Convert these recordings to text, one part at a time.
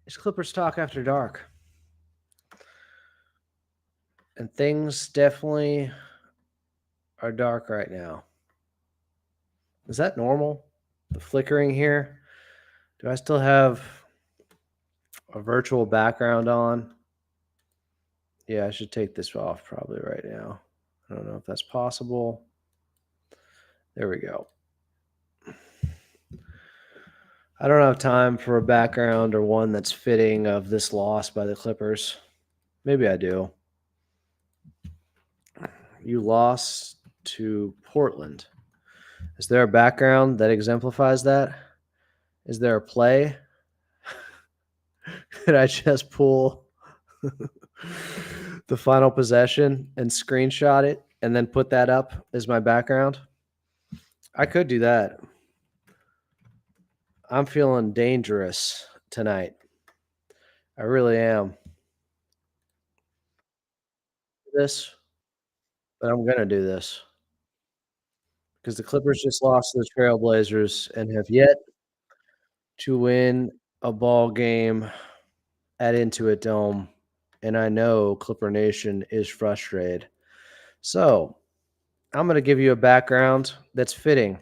It's Clippers Talk After Dark. And things definitely are dark right now. Is that normal? The flickering here? Do I still have a virtual background on? Yeah, I should take this off probably right now. I don't know if that's possible. There we go. I don't have time for a background or one that's fitting of this loss by the Clippers. Maybe I do. You lost to Portland. Is there a background that exemplifies that? Is there a play? Could I just pull the final possession and screenshot it and then put that up as my background? I could do that. I'm feeling dangerous tonight. I really am. This, but I'm going to do this because the Clippers just lost to the Trailblazers and have yet to win a ball game at Intuit Dome. And I know Clipper Nation is frustrated. So I'm going to give you a background that's fitting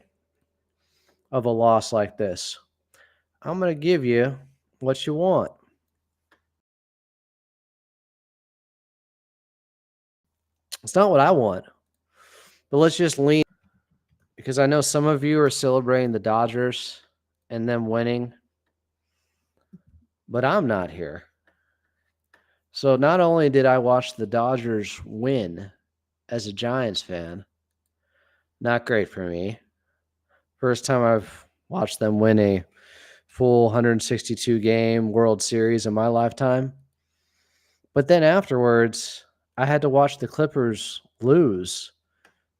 of a loss like this. I'm going to give you what you want. It's not what I want, but let's just lean because I know some of you are celebrating the Dodgers and them winning, but I'm not here. So not only did I watch the Dodgers win as a Giants fan, not great for me. First time I've watched them win a full 162 game World Series in my lifetime. But then afterwards, I had to watch the Clippers lose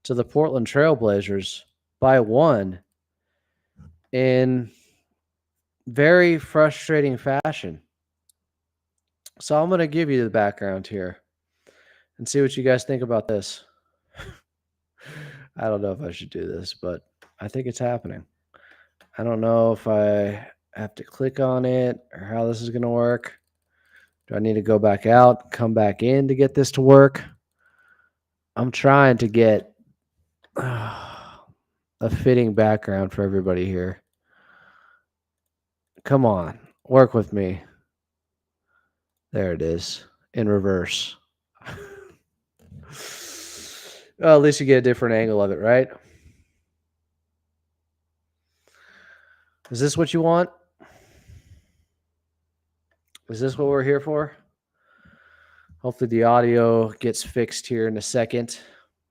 to the Portland Trailblazers by one in very frustrating fashion. So I'm going to give you the background here and see what you guys think about this. I don't know if I should do this, but I think it's happening. I don't know if I have to click on it or how this is going to work. Do I need to go back out, come back in to get this to work? I'm trying to get a fitting background for everybody here. Come on, work with me. There it is, in reverse. Well, at least you get a different angle of it, right? Is this what you want? Is this what we're here for? Hopefully the audio gets fixed here in a second.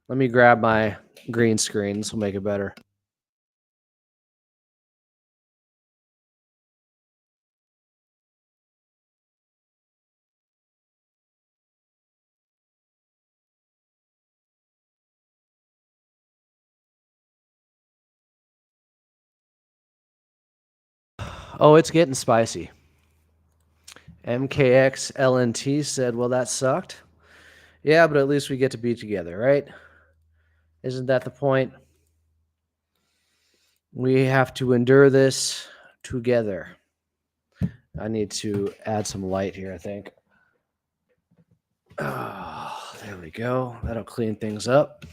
Let me grab my green screen. This will make it better. Oh, it's getting spicy. MKXLNT said, well, that sucked. Yeah, but at least we get to be together, right? Isn't that the point? We have to endure this together. I need to add some light here, I think. Oh, there we go. That'll clean things up.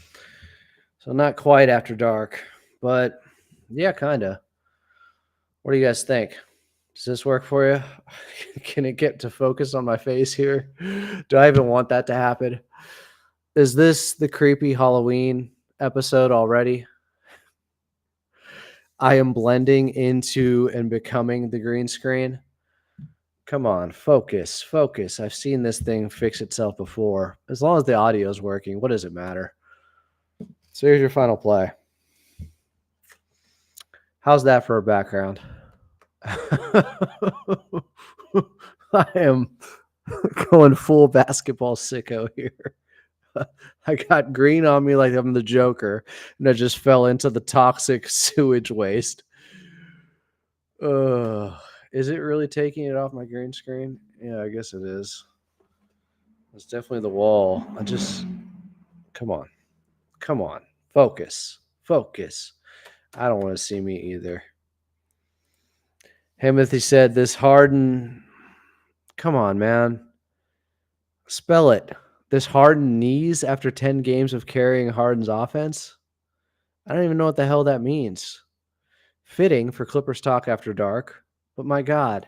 So not quite after dark, but yeah, kind of. What do you guys think? Does this work for you? Can it get to focus on my face here? Do I even want that to happen? Is this the creepy Halloween episode already? I am blending into and becoming the green screen. Come on, focus, focus. I've seen this thing fix itself before. As long as the audio is working, what does it matter? So here's your final play. How's that for a background? I am going full basketball sicko here. I got green on me like I'm the Joker, and I just fell into the toxic sewage waste. Is it really taking it off my green screen? Yeah, I guess it is. It's definitely the wall. Come on, focus. I don't want to see me either. Timothy said this Harden Come on, man. Spell it. This Harden knees after 10 games of carrying Harden's offense? I don't even know what the hell that means. Fitting for Clippers talk after dark, but my God.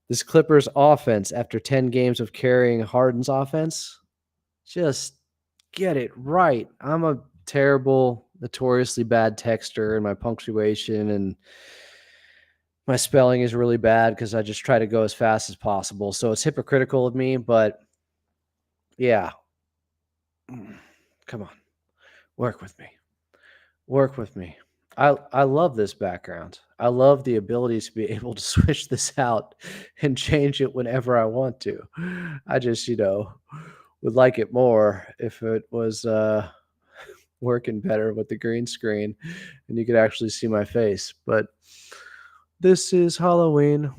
This Clippers offense after 10 games of carrying Harden's offense? Just get it right. I'm a terrible, notoriously bad texter, and my punctuation and my spelling is really bad because I just try to go as fast as possible. So it's hypocritical of me, but yeah. Come on. Work with me. Work with me. I love this background. I love the ability to be able to switch this out and change it whenever I want to. I just, would like it more if it was working better with the green screen and you could actually see my face. But this is Halloween.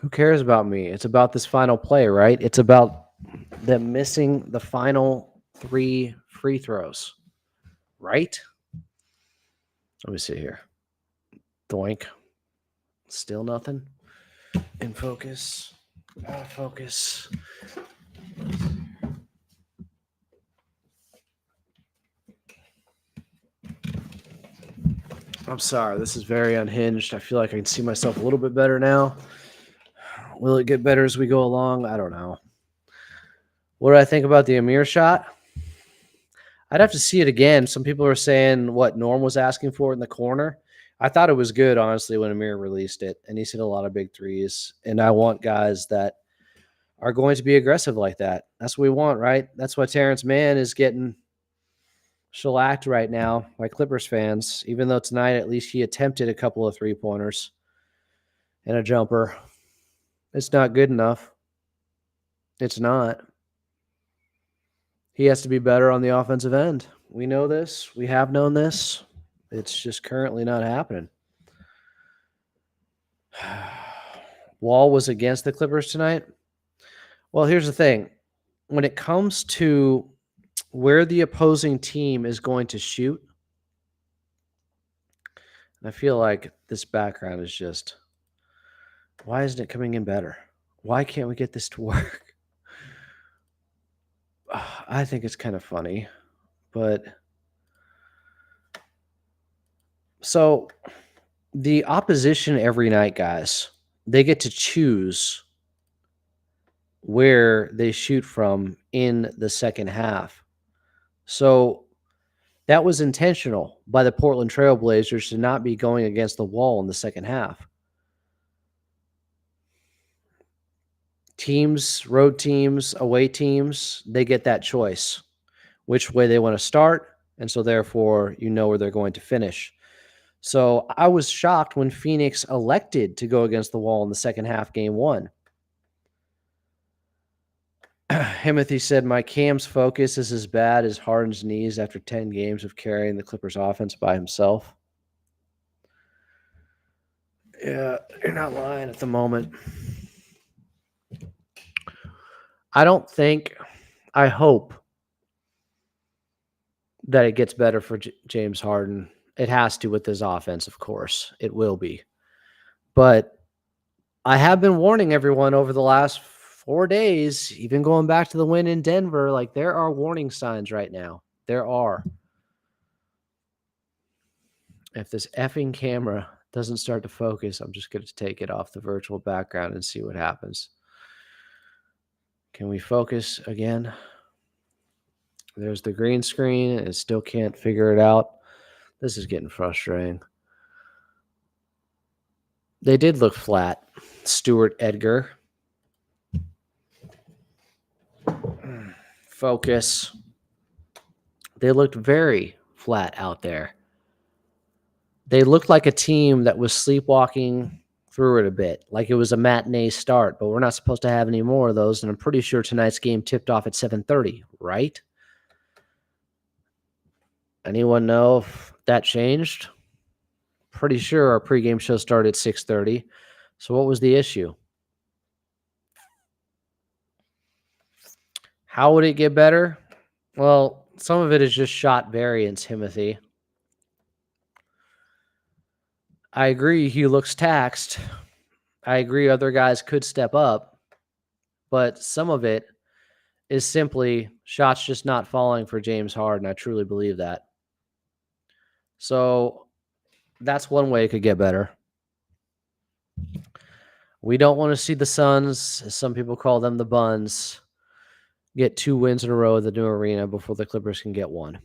Who cares about me? It's about this final play, right? It's about them missing the final 3 free throws, right? Let me see here. Doink. Still nothing. In focus. Out of focus. I'm sorry. This is very unhinged. I feel like I can see myself a little bit better now. Will it get better as we go along? I don't know. What do I think about the Amir shot? I'd have to see it again. Some people are saying what Norm was asking for in the corner. I thought it was good, honestly, when Amir released it, and he's hit a lot of big threes. And I want guys that are going to be aggressive like that. That's what we want, right? That's why Terrence Mann is getting shellacked right now by Clippers fans, even though tonight at least he attempted a couple of three-pointers and a jumper. It's not good enough. It's not. He has to be better on the offensive end. We know this. We have known this. It's just currently not happening. Wall was against the Clippers tonight. Well, here's the thing. When it comes to where the opposing team is going to shoot, I feel like this background is just, why isn't it coming in better? Why can't we get this to work? I think it's kind of funny, but so the opposition every night, guys, they get to choose where they shoot from in the second half. So that was intentional by the Portland Trailblazers to not be going against the wall in the second half. Teams, road teams, away teams, they get that choice, which way they want to start. And so therefore, you know where they're going to finish. So I was shocked when Phoenix elected to go against the wall in the second half, game 1. Himothy said, my Cam's focus is as bad as Harden's knees after 10 games of carrying the Clippers offense by himself. Yeah, you're not lying at the moment. I hope that it gets better for James Harden. It has to with this offense, of course. It will be. But I have been warning everyone over the last 4 days, even going back to the win in Denver, like there are warning signs right now. There are. If this effing camera doesn't start to focus, I'm just going to take it off the virtual background and see what happens. Can we focus again? There's the green screen. It still can't figure it out. This is getting frustrating. They did look flat. Stuart Edgar. Focus. They looked very flat out there. They looked like a team that was sleepwalking through it a bit, like it was a matinee start, but we're not supposed to have any more of those, and I'm pretty sure tonight's game tipped off at 7:30, right? Anyone know if that changed? Pretty sure our pregame show started at 6:30. So what was the issue? How would it get better? Well, some of it is just shot variance, Timothy. I agree he looks taxed. I agree other guys could step up, but some of it is simply shots just not falling for James Harden. I truly believe that. So that's one way it could get better. We don't want to see the Suns, as some people call them, the Buns, get 2 wins in a row at the new arena before the Clippers can get one.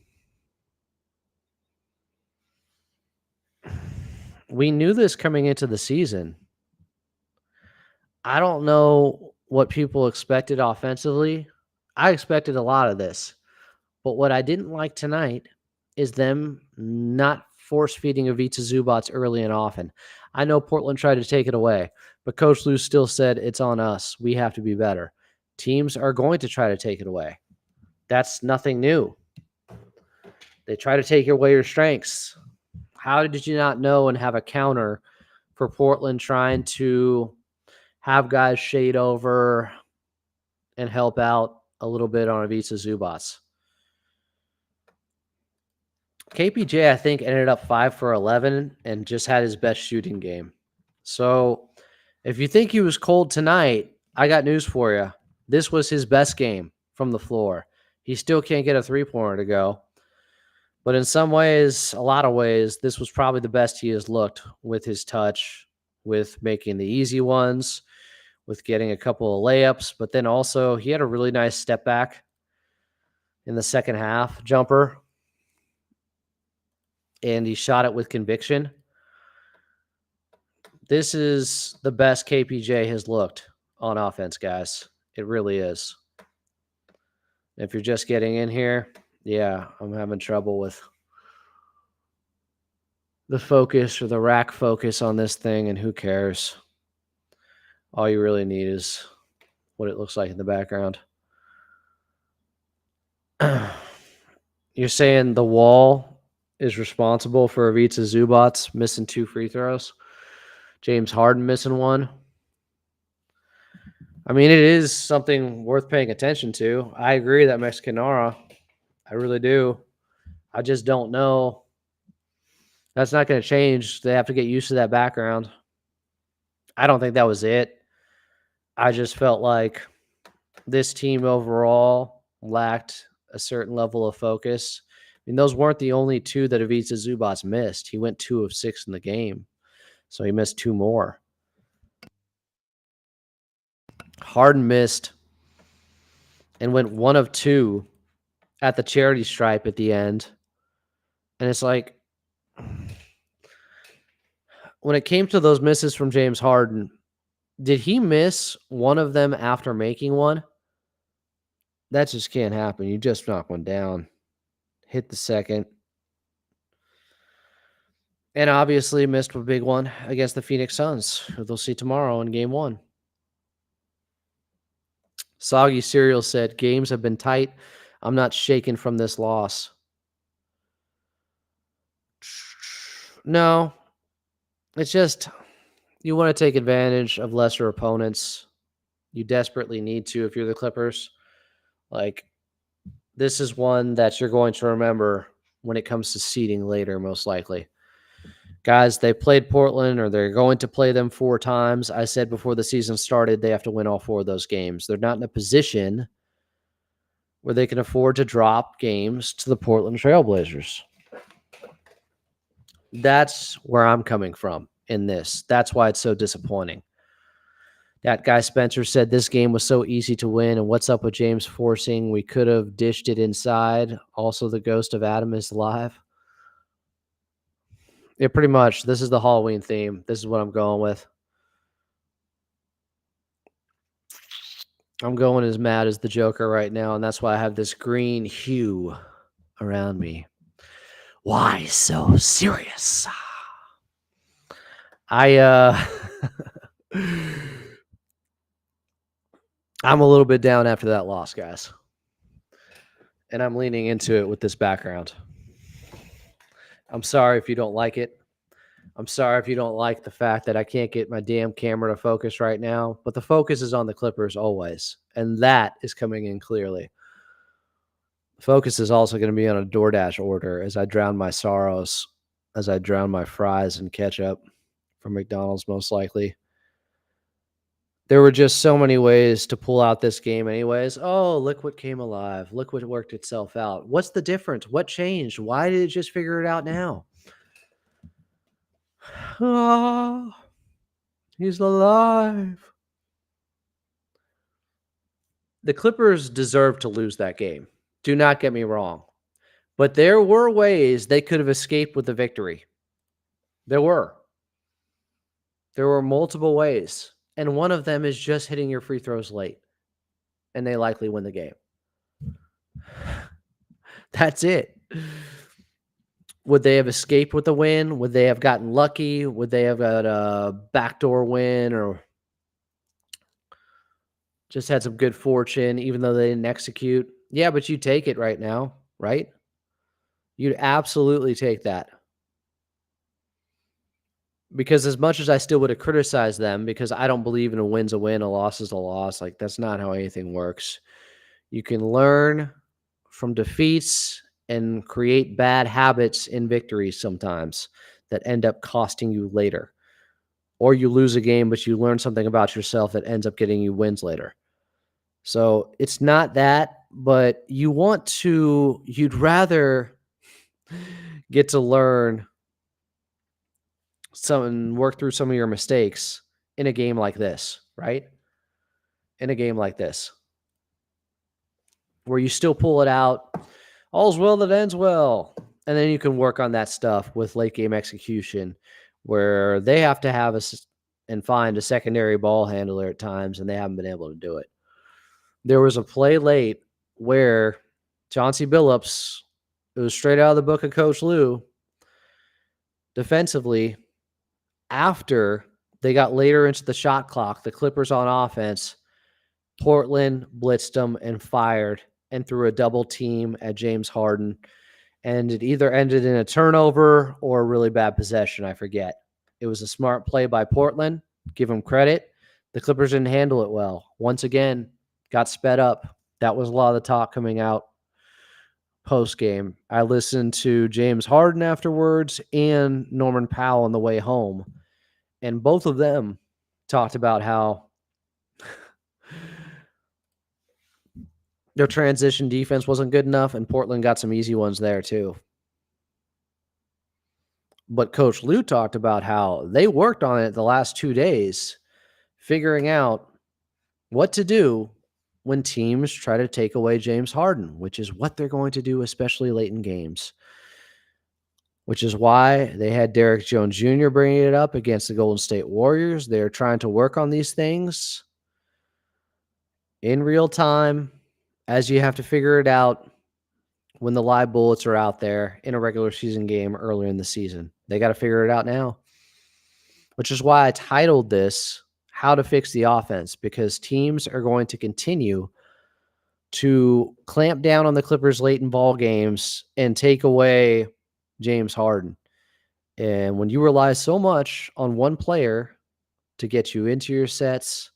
We knew this coming into the season. I don't know what people expected offensively. I expected a lot of this. But what I didn't like tonight is them not force feeding Ivica Zubac early and often. I know Portland tried to take it away, but Coach Lou still said it's on us. We have to be better. Teams are going to try to take it away. That's nothing new. They try to take away your strengths. How did you not know and have a counter for Portland trying to have guys shade over and help out a little bit on Ivica Zubac? KPJ, I think, ended up 5 for 11 and just had his best shooting game. So if you think he was cold tonight, I got news for you. This was his best game from the floor. He still can't get a three-pointer to go. But in some ways, a lot of ways, this was probably the best he has looked with his touch, with making the easy ones, with getting a couple of layups. But then also, he had a really nice step back in the second half jumper, and he shot it with conviction. This is the best KPJ has looked on offense, guys. It really is. If you're just getting in here, yeah, I'm having trouble with the focus or the rack focus on this thing, and who cares? All you really need is what it looks like in the background. You're saying the wall is responsible for Ivica Zubac missing 2 free throws? James Harden missing 1? I mean, it is something worth paying attention to. I agree that Mexican aura. I really do. I just don't know. That's not going to change. They have to get used to that background. I don't think that was it. I just felt like this team overall lacked a certain level of focus. I mean, those weren't the only 2 that Ivica Zubac missed. He went 2 of 6 in the game, so he missed 2 more. Harden missed and went 1 of 2 at the charity stripe at the end. And it's like, when it came to those misses from James Harden, did he miss one of them after making one? That just can't happen. You just knock one down, hit the second, and obviously missed a big one against the Phoenix Suns, who they'll see tomorrow in Game 1. Soggy Cereal said, games have been tight. I'm not shaken from this loss. No. It's just you want to take advantage of lesser opponents. You desperately need to if you're the Clippers. Like, this is one that you're going to remember when it comes to seeding later, most likely. Guys, they played Portland, or they're going to play them 4 times. I said before the season started, they have to win all 4 of those games. They're not in a position where they can afford to drop games to the Portland Trailblazers. That's where I'm coming from in this. That's why it's so disappointing. That guy Spencer said this game was so easy to win, and what's up with James forcing? We could have dished it inside. Also, the ghost of Adam is alive. Yeah, pretty much. This is the Halloween theme. This is what I'm going with. I'm going as mad as the Joker right now, and that's why I have this green hue around me. Why so serious? I'm a little bit down after that loss, guys. And I'm leaning into it with this background. I'm sorry if you don't like it. I'm sorry if you don't like the fact that I can't get my damn camera to focus right now. But the focus is on the Clippers always. And that is coming in clearly. The focus is also going to be on a DoorDash order as I drown my sorrows, as I drown my fries in ketchup from McDonald's most likely. There were just so many ways to pull out this game anyways. Oh, look what came alive. Look what worked itself out. What's the difference? What changed? Why did it just figure it out now? Oh, he's alive. The Clippers deserve to lose that game. Do not get me wrong. But there were ways they could have escaped with the victory. There were. There were multiple ways. And one of them is just hitting your free throws late. And they likely win the game. That's it. Would they have escaped with the win? Would they have gotten lucky? Would they have got a backdoor win or just had some good fortune even though they didn't execute? Yeah, but you take it right now, right? You'd absolutely take that. Because as much as I still would have criticized them because I don't believe in a win's a win, a loss is a loss, like, that's not how anything works. You can learn from defeats and create bad habits in victories sometimes that end up costing you later. Or you lose a game, but you learn something about yourself that ends up getting you wins later. So it's not that, but you'd rather get to learn and work through some of your mistakes in a game like this, right? In a game like this, where you still pull it out, all's well that ends well. And then you can work on that stuff with late game execution, where they have to have and find a secondary ball handler at times, and they haven't been able to do it. There was a play late where Chauncey Billups, it was straight out of the book of Coach Lou, defensively, after they got later into the shot clock, the Clippers on offense, Portland blitzed them and fired and threw a double team at James Harden. And it either ended in a turnover or a really bad possession. I forget. It was a smart play by Portland. Give them credit. The Clippers didn't handle it well. Once again, got sped up. That was a lot of the talk coming out post game. I listened to James Harden afterwards and Norman Powell on the way home. And both of them talked about how their transition defense wasn't good enough, and Portland got some easy ones there too. But Coach Lou talked about how they worked on it the last 2 days, figuring out what to do when teams try to take away James Harden, which is what they're going to do, especially late in games. Which is why they had Derrick Jones Jr. bringing it up against the Golden State Warriors. They're trying to work on these things in real time as you have to figure it out when the live bullets are out there in a regular season game earlier in the season. They got to figure it out now, which is why I titled this How to Fix the Offense, because teams are going to continue to clamp down on the Clippers late in ball games and take away James Harden. And when you rely so much on one player to get you into your sets,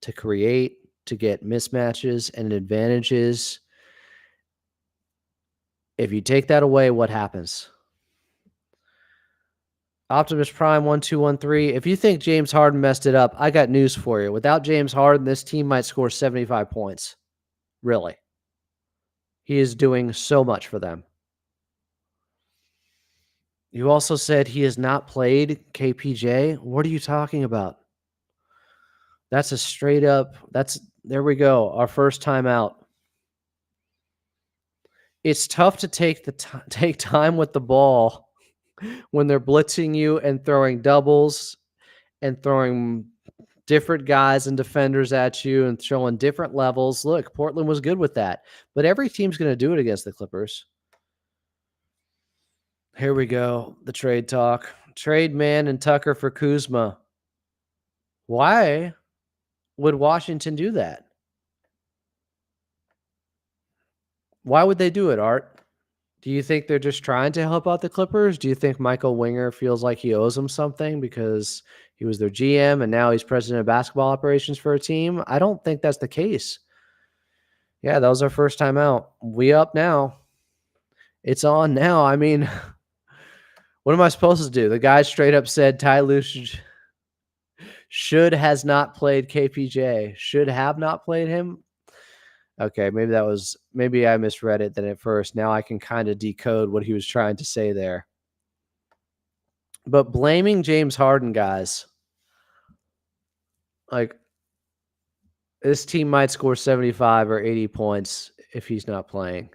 to create, to get mismatches and advantages, if you take that away, what happens? Optimus Prime 1213. If you think James Harden messed it up, I got news for you. Without James Harden, this team might score 75 points. Really. He is doing so much for them. You also said he has not played KPJ. What are you talking about? That's a straight up, there we go. Our first time out. It's tough to take time with the ball when they're blitzing you and throwing doubles and throwing different guys and defenders at you and showing different levels. Look, Portland was good with that, but every team's going to do it against the Clippers. Here we go. The trade talk. Trade Mann and Tucker for Kuzma. Why would Washington do that? Why would they do it, Art? Do you think they're just trying to help out the Clippers? Do you think Michael Winger feels like he owes them something because he was their GM and now he's president of basketball operations for a team? I don't think that's the case. Yeah, that was our first time out. We up now. It's on now. I mean, what am I supposed to do? The guy straight up said Ty Lue Should has not played KPJ. Should have not played him. Okay, maybe I misread it then at first. Now I can kind of decode what he was trying to say there. But blaming James Harden, guys, like this team might score 75 or 80 points if he's not playing.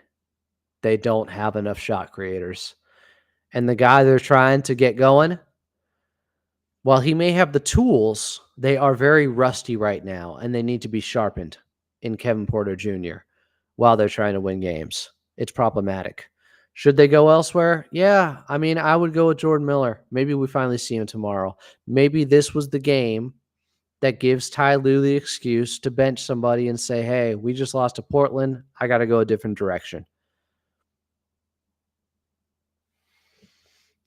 They don't have enough shot creators. And the guy they're trying to get going, while he may have the tools, they are very rusty right now, and they need to be sharpened in Kevin Porter Jr. while they're trying to win games. It's problematic. Should they go elsewhere? Yeah. I mean, I would go with Jordan Miller. Maybe we finally see him tomorrow. Maybe this was the game that gives Ty Lue the excuse to bench somebody and say, hey, we just lost to Portland. I got to go a different direction.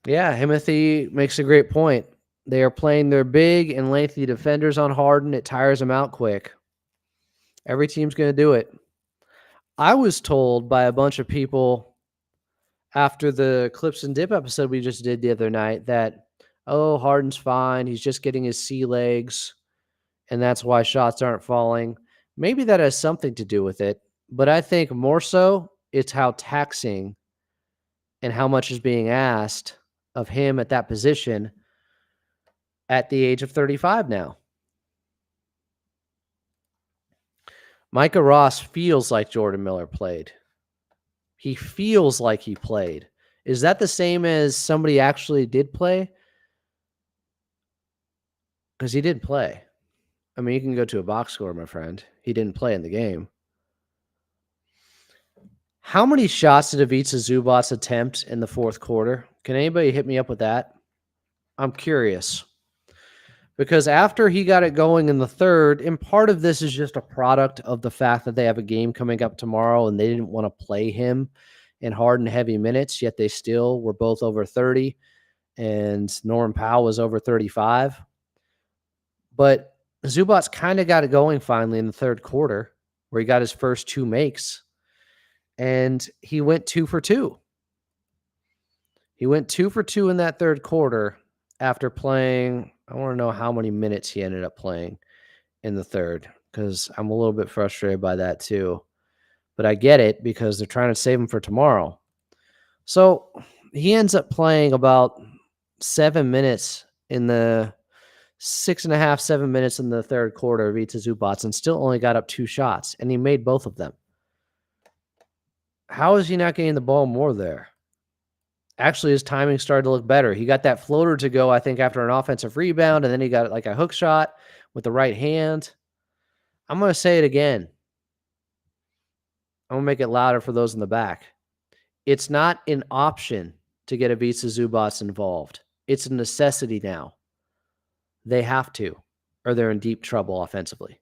Yeah, Himothy makes a great point. They are playing their big and lengthy defenders on Harden. It tires them out quick. Every team's going to do it. I was told by a bunch of people after the Clips and Dip episode we just did the other night that, oh, Harden's fine. He's just getting his sea legs, and that's why shots aren't falling. Maybe that has something to do with it, but I think more so it's how taxing and how much is being asked of him at that position at the age of 35 now. Micah Ross feels like Jordan Miller played. He feels like he played. Is that the same as somebody actually did play? Because he did play. I mean, you can go to a box score, my friend. He didn't play in the game. How many shots did Ivica Zubac attempt in the fourth quarter? Can anybody hit me up with that? I'm curious. Because after he got it going in the third, and part of this is just a product of the fact that they have a game coming up tomorrow and they didn't want to play him in hard and heavy minutes, yet they still were both over 30, and Norman Powell was over 35. But Zubac kind of got it going finally in the third quarter, where he got his first two makes, and he went 2 for 2. He went 2 for 2 in that third quarter after playing, I want to know how many minutes he ended up playing in the third, because I'm a little bit frustrated by that too. But I get it because they're trying to save him for tomorrow. So he ends up playing about 7 minutes in the 6.5, 7 minutes in the third quarter of Ivica Zubac and still only got up 2 shots, and he made both of them. How is he not getting the ball more there? Actually, his timing started to look better. He got that floater to go, I think, after an offensive rebound, and then he got like a hook shot with the right hand. I'm going to say it again. I'm going to make it louder for those in the back. It's not an option to get Ivica Zubac involved. It's a necessity now. They have to, or they're in deep trouble offensively.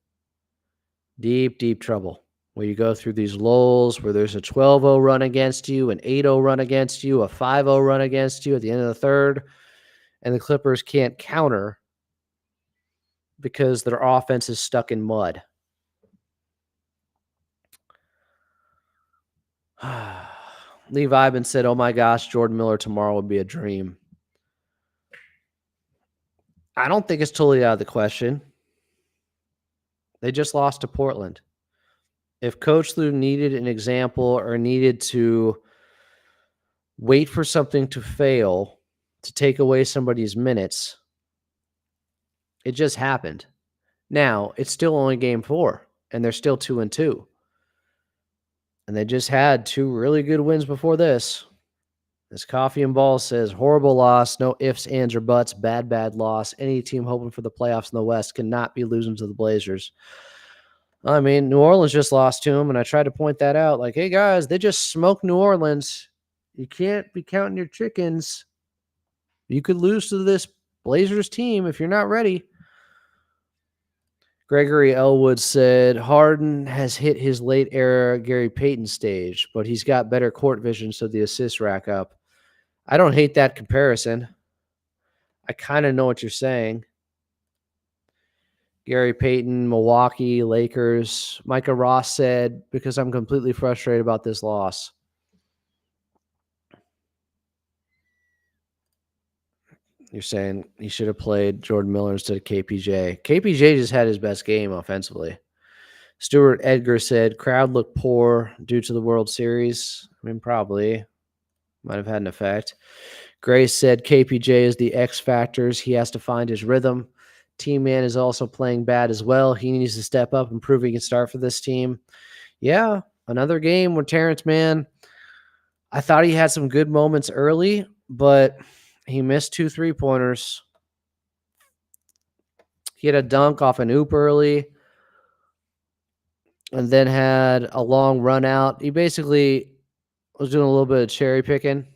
Deep, deep trouble. Where you go through these lulls where there's a 12-0 run against you, an 8-0 run against you, a 5-0 run against you at the end of the third, and the Clippers can't counter because their offense is stuck in mud. Lee Vibin said, oh my gosh, Jordan Miller tomorrow would be a dream. I don't think it's totally out of the question. They just lost to Portland. If Coach Lue needed an example or needed to wait for something to fail to take away somebody's minutes, it just happened. Now, it's still only game 4, and they're still 2-2. And they just had 2 really good wins before this. This Coffee and Ball says, horrible loss, no ifs, ands, or buts, bad loss. Any team hoping for the playoffs in the West cannot be losing to the Blazers. I mean, New Orleans just lost to them, and I tried to point that out. Like, hey, guys, they just smoked New Orleans. You can't be counting your chickens. You could lose to this Blazers team if you're not ready. Gregory Elwood said, Harden has hit his late-era Gary Payton stage, but he's got better court vision, so the assists rack up. I don't hate that comparison. I kind of know what you're saying. Gary Payton, Milwaukee, Lakers. Micah Ross said, because I'm completely frustrated about this loss. You're saying he should have played Jordan Miller instead of KPJ. KPJ just had his best game offensively. Stuart Edgar said crowd looked poor due to the World Series. I mean, probably might have had an effect. Grace said KPJ is the X factors. He has to find his rhythm. Team Man is also playing bad as well. He needs to step up and prove he can start for this team. Yeah, another game where Terrence Mann, I thought he had some good moments early, but he missed 2 3-pointers. He had a dunk off an oop early and then had a long run out. He basically was doing a little bit of cherry picking,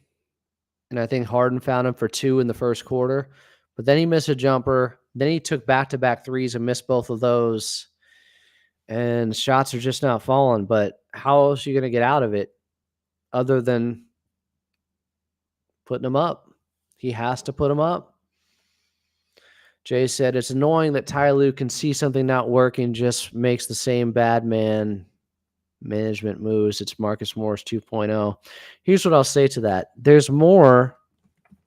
and I think Harden found him for 2 in the first quarter. But then he missed a jumper. Then he took back-to-back threes and missed both of those. And shots are just not falling. But how else are you going to get out of it other than putting them up? He has to put them up. Jay said, it's annoying that Ty Lue can see something not working, just makes the same bad man management moves. It's Marcus Morris 2.0. Here's what I'll say to that. There's more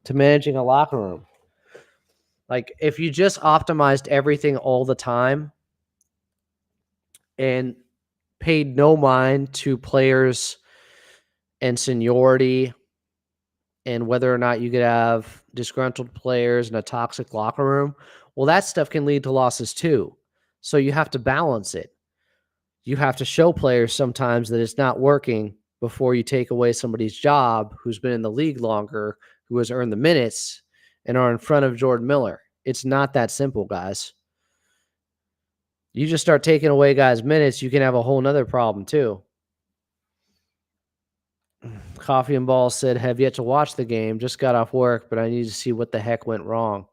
to managing a locker room. Like, if you just optimized everything all the time and paid no mind to players and seniority and whether or not you could have disgruntled players in a toxic locker room, well, that stuff can lead to losses too. So you have to balance it. You have to show players sometimes that it's not working before you take away somebody's job who's been in the league longer, who has earned the minutes, and are in front of Jordan Miller. It's not that simple, guys. You just start taking away guys' minutes, you can have a whole nother problem too. Coffee and Balls said, have yet to watch the game. Just got off work, but I need to see what the heck went wrong.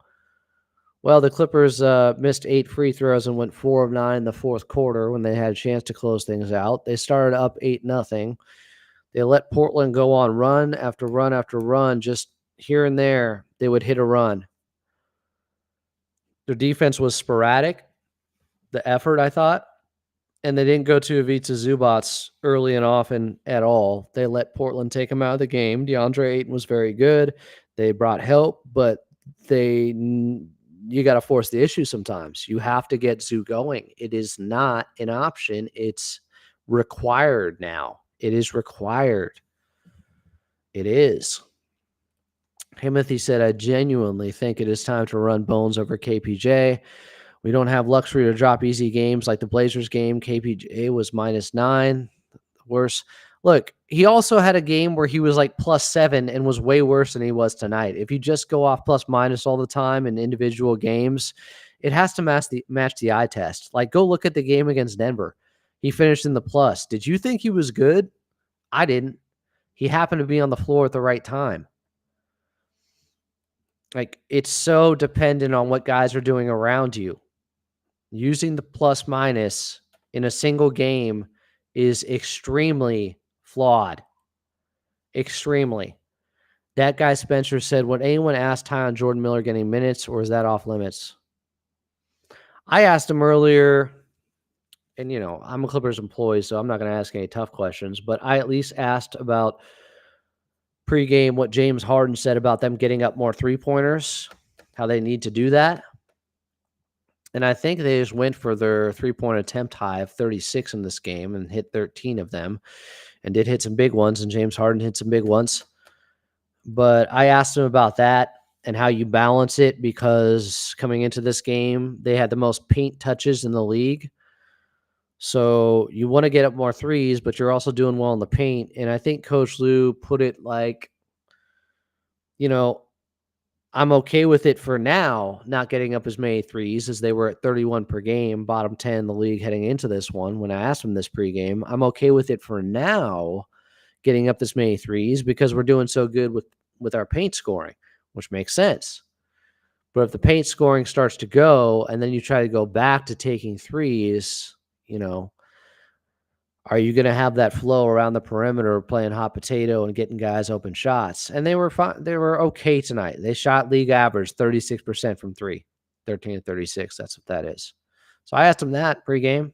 Well, the Clippers missed 8 free throws and went 4 of 9 in the fourth quarter when they had a chance to close things out. They started up 8-0. They let Portland go on run after run after run. Just here and there, they would hit a run. Their defense was sporadic, the effort, I thought, and they didn't go to Ivica Zubac early and often at all. They let Portland take him out of the game. DeAndre Ayton was very good. They brought help, but you got to force the issue sometimes. You have to get Zoo going. It is not an option. It's required now. It is required. It is. Timothy said, I genuinely think it is time to run Bones over KPJ. We don't have luxury to drop easy games like the Blazers game. KPJ was -9. Worse. Look, he also had a game where he was like +7 and was way worse than he was tonight. If you just go off plus-minus all the time in individual games, it has to match the eye test. Like, go look at the game against Denver. He finished in the plus. Did you think he was good? I didn't. He happened to be on the floor at the right time. Like, it's so dependent on what guys are doing around you. Using the plus-minus in a single game is extremely flawed. Extremely. That guy Spencer said, would anyone ask Ty on Jordan Miller getting minutes, or is that off limits? I asked him earlier, and, you know, I'm a Clippers employee, so I'm not going to ask any tough questions, but I at least asked about pregame what James Harden said about them getting up more three-pointers, how they need to do that. And I think they just went for their three-point attempt high of 36 in this game and hit 13 of them and did hit some big ones, and James Harden hit some big ones. But I asked him about that and how you balance it, because coming into this game, they had the most paint touches in the league. So you want to get up more threes, but you're also doing well in the paint. And I think Coach Lue put it like, you know, I'm okay with it for now, not getting up as many threes as they were at 31 per game, bottom 10 in the league heading into this one. When I asked him this pregame, I'm okay with it for now, getting up this many threes, because we're doing so good with our paint scoring, which makes sense. But if the paint scoring starts to go and then you try to go back to taking threes, you know, are you going to have that flow around the perimeter playing hot potato and getting guys open shots? And they were fine. They were okay tonight. They shot league average 36% from three, 13 to 36. That's what that is. So I asked him that pregame.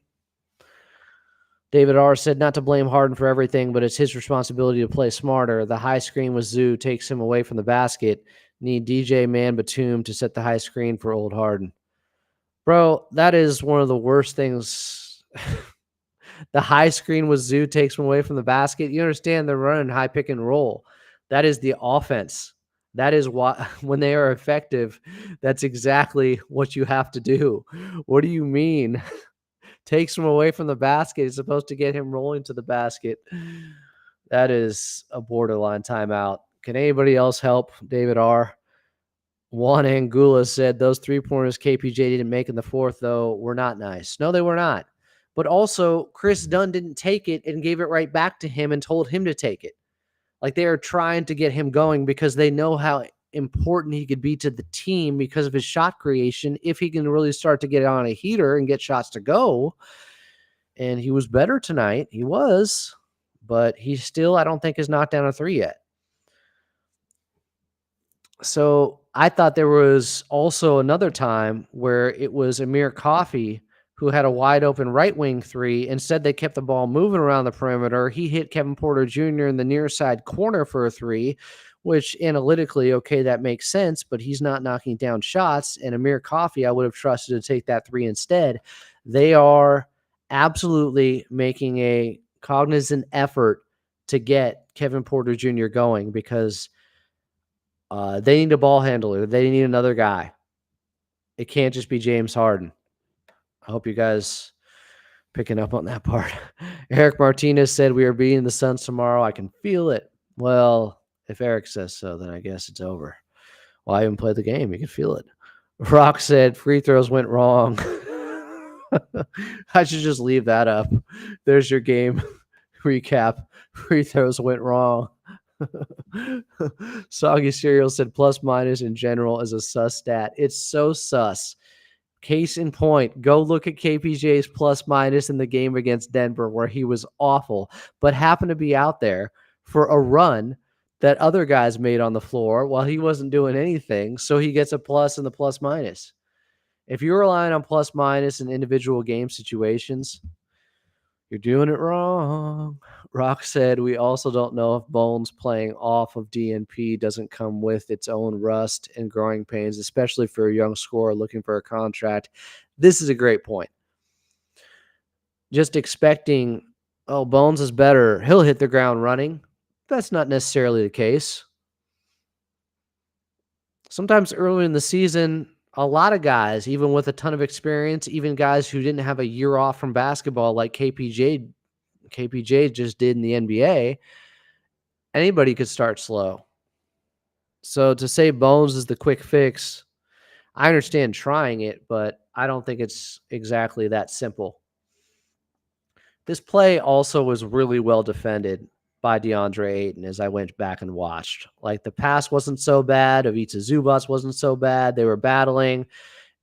David R. said not to blame Harden for everything, but it's his responsibility to play smarter. The high screen with Zoo takes him away from the basket. Need DJ Man Batum to set the high screen for old Harden. Bro, that is one of the worst things. The high screen with Zoo takes him away from the basket. You understand they're running high pick and roll. That is the offense. That is what, when they are effective, that's exactly what you have to do. What do you mean? Takes him away from the basket. It's supposed to get him rolling to the basket. That is a borderline timeout. Can anybody else help? David R. Juan Angula said those 3-pointers KPJ didn't make in the fourth, though, were not nice. No, they were not. But also, Chris Dunn didn't take it and gave it right back to him and told him to take it. Like, they are trying to get him going because they know how important he could be to the team because of his shot creation if he can really start to get on a heater and get shots to go. And he was better tonight. He was. But he still, I don't think, has knocked down a three yet. So I thought there was also another time where it was Amir Coffey who had a wide open right wing three. Instead, they kept the ball moving around the perimeter. He hit Kevin Porter Jr. in the near side corner for a three, which analytically, okay, that makes sense, but he's not knocking down shots. And Amir Coffey, I would have trusted to take that three instead. They are absolutely making a cognizant effort to get Kevin Porter Jr. going because they need a ball handler. They need another guy. It can't just be James Harden. I hope you guys picking up on that part. Eric Martinez said we are beating the Suns tomorrow. I can feel it. Well, if Eric says so, then I guess it's over. Well, I haven't played the game. You can feel it. Rock said free throws went wrong. I should just leave that up. There's your game recap. Free throws went wrong. Soggy Cereal said plus minus in general is a sus stat. It's so sus. Case in point, go look at KPJ's plus minus in the game against Denver where he was awful, but happened to be out there for a run that other guys made on the floor while he wasn't doing anything. So he gets a plus in the plus minus. If you're relying on plus minus in individual game situations, you're doing it wrong. Rock said, we also don't know if Bones playing off of DNP doesn't come with its own rust and growing pains, especially for a young scorer looking for a contract. This is a great point. Just expecting, oh, Bones is better. He'll hit the ground running. That's not necessarily the case. Sometimes early in the season, a lot of guys, even with a ton of experience, even guys who didn't have a year off from basketball like KPJ just did in the NBA, anybody could start slow. So to say Bones is the quick fix, I understand trying it, but I don't think it's exactly that simple. This play also was really well defended by DeAndre Ayton as I went back and watched. Like the pass wasn't so bad. Ivica Zubac wasn't so bad. They were battling.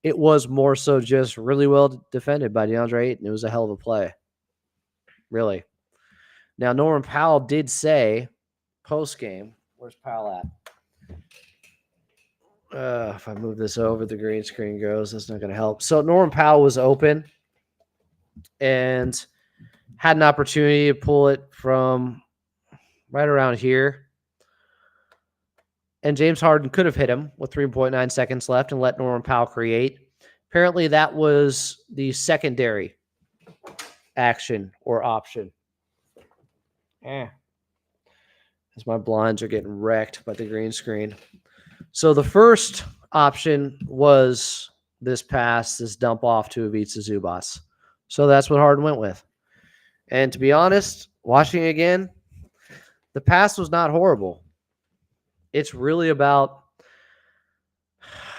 It was more so just really well defended by DeAndre Ayton. It was a hell of a play. Really. Now, Norman Powell did say post-game, where's Powell at? If I move this over, the green screen goes. That's not going to help. So Norman Powell was open and had an opportunity to pull it from right around here. And James Harden could have hit him with 3.9 seconds left and let Norman Powell create. Apparently, that was the secondary action or option. As my blinds are getting wrecked by the green screen. So the first option was this pass, this dump off to Ivica Zubac. So that's what Harden went with. And to be honest, watching again, the pass was not horrible. It's really about,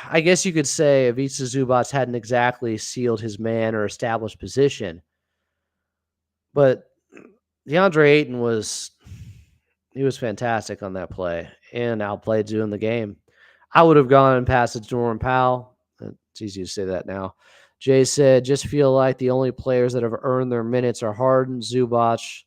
I guess you could say Ivica Zubac hadn't exactly sealed his man or established position. But DeAndre Ayton was fantastic on that play and outplayed Zoo in the game. I would have gone and passed it to Norman Powell. It's easy to say that now. Jay said, just feel like the only players that have earned their minutes are Harden, Zubac,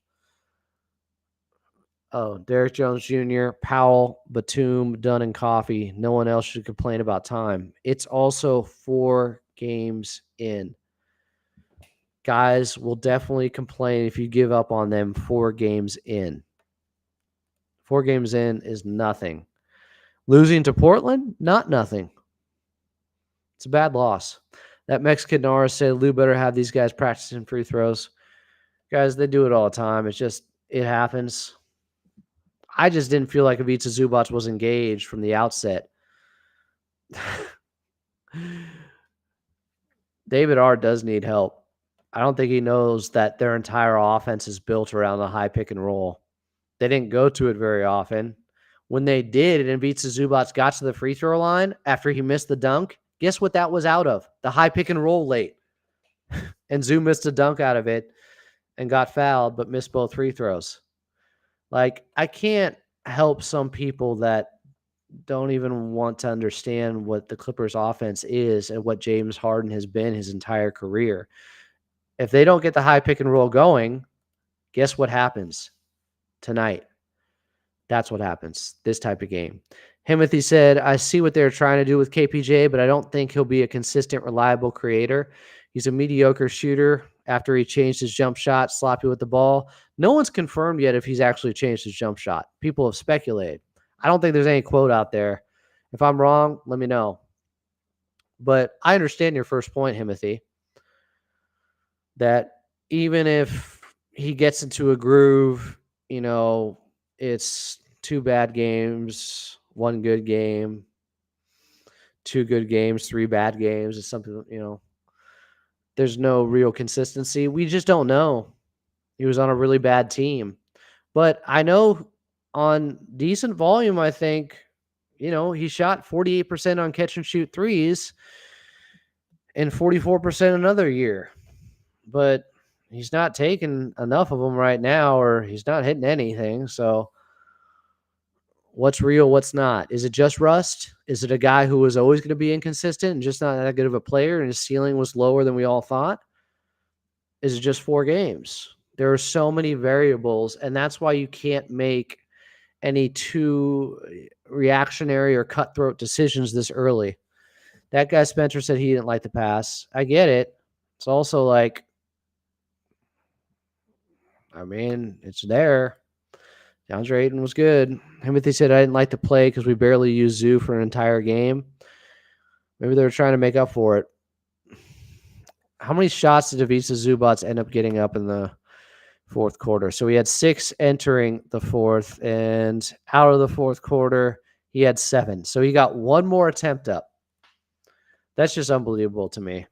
Derrick Jones Jr., Powell, Batum, Dunn, and Coffey. No one else should complain about time. It's also 4 games in. Guys will definitely complain if you give up on them 4 games in. 4 games in is nothing. Losing to Portland, not nothing. It's a bad loss. That Mexican Nara said Lou better have these guys practicing free throws. Guys, they do it all the time. It's just, it happens. I just didn't feel like Ivica Zubac was engaged from the outset. David R. does need help. I don't think he knows that their entire offense is built around the high pick and roll. They didn't go to it very often. When they did, and Ivica Zubac got to the free throw line after he missed the dunk, guess what that was out of? The high pick and roll late. And Zoo missed a dunk out of it and got fouled, but missed both free throws. Like, I can't help some people that don't even want to understand what the Clippers offense is and what James Harden has been his entire career. If they don't get the high pick and roll going, guess what happens tonight? That's what happens, this type of game. Himothy said, I see what they're trying to do with KPJ, but I don't think he'll be a consistent, reliable creator. He's a mediocre shooter after he changed his jump shot, sloppy with the ball. No one's confirmed yet if he's actually changed his jump shot. People have speculated. I don't think there's any quote out there. If I'm wrong, let me know. But I understand your first point, Himothy, that even if he gets into a groove, you know, it's 2 bad games, 1 good game, 2 good games, 3 bad games. It's something, you know, there's no real consistency. We just don't know. He was on a really bad team. But I know on decent volume, I think, you know, he shot 48% on catch and shoot threes and 44% another year. But he's not taking enough of them right now, or he's not hitting anything. So what's real, what's not? Is it just rust? Is it a guy who was always going to be inconsistent and just not that good of a player and his ceiling was lower than we all thought? Is it just 4 games? There are so many variables, and that's why you can't make any too reactionary or cutthroat decisions this early. That guy Spencer said he didn't like the pass. I get it. It's also like, I mean, it's there. DeAndre Ayton was good. Timothy said, I didn't like the play because we barely used Zoo for an entire game. Maybe they were trying to make up for it. How many shots did Ivica Zubac end up getting up in the fourth quarter? So he had 6 entering the fourth, and out of the fourth quarter, he had 7. So he got 1 more attempt up. That's just unbelievable to me.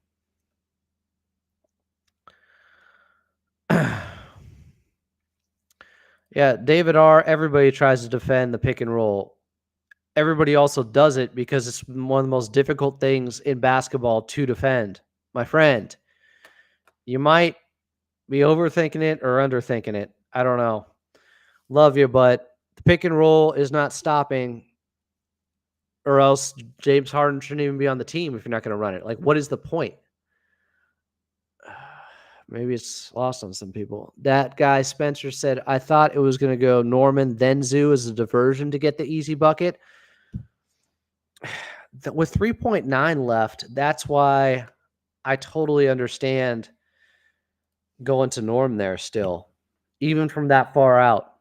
Yeah, David R., everybody tries to defend the pick and roll. Everybody also does it because it's one of the most difficult things in basketball to defend. My friend, you might be overthinking it or underthinking it. I don't know. Love you, but the pick and roll is not stopping, or else James Harden shouldn't even be on the team if you're not going to run it. Like, what is the point? Maybe it's lost on some people. That guy, Spencer, said, I thought it was going to go Norman, then Zoo as a diversion to get the easy bucket. With 3.9 left, that's why I totally understand going to Norm there still, even from that far out.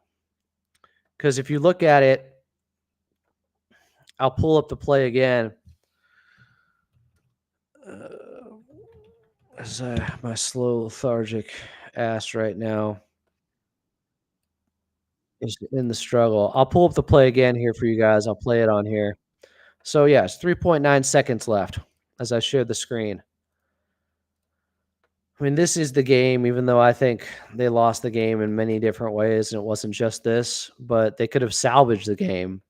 Because if you look at it, I'll pull up the play again. My slow, lethargic ass right now is in the struggle. I'll pull up the play again here for you guys. I'll play it on here. So, yes, 3.9 seconds left as I shared the screen. I mean, this is the game, even though I think they lost the game in many different ways, and it wasn't just this, but they could have salvaged the game,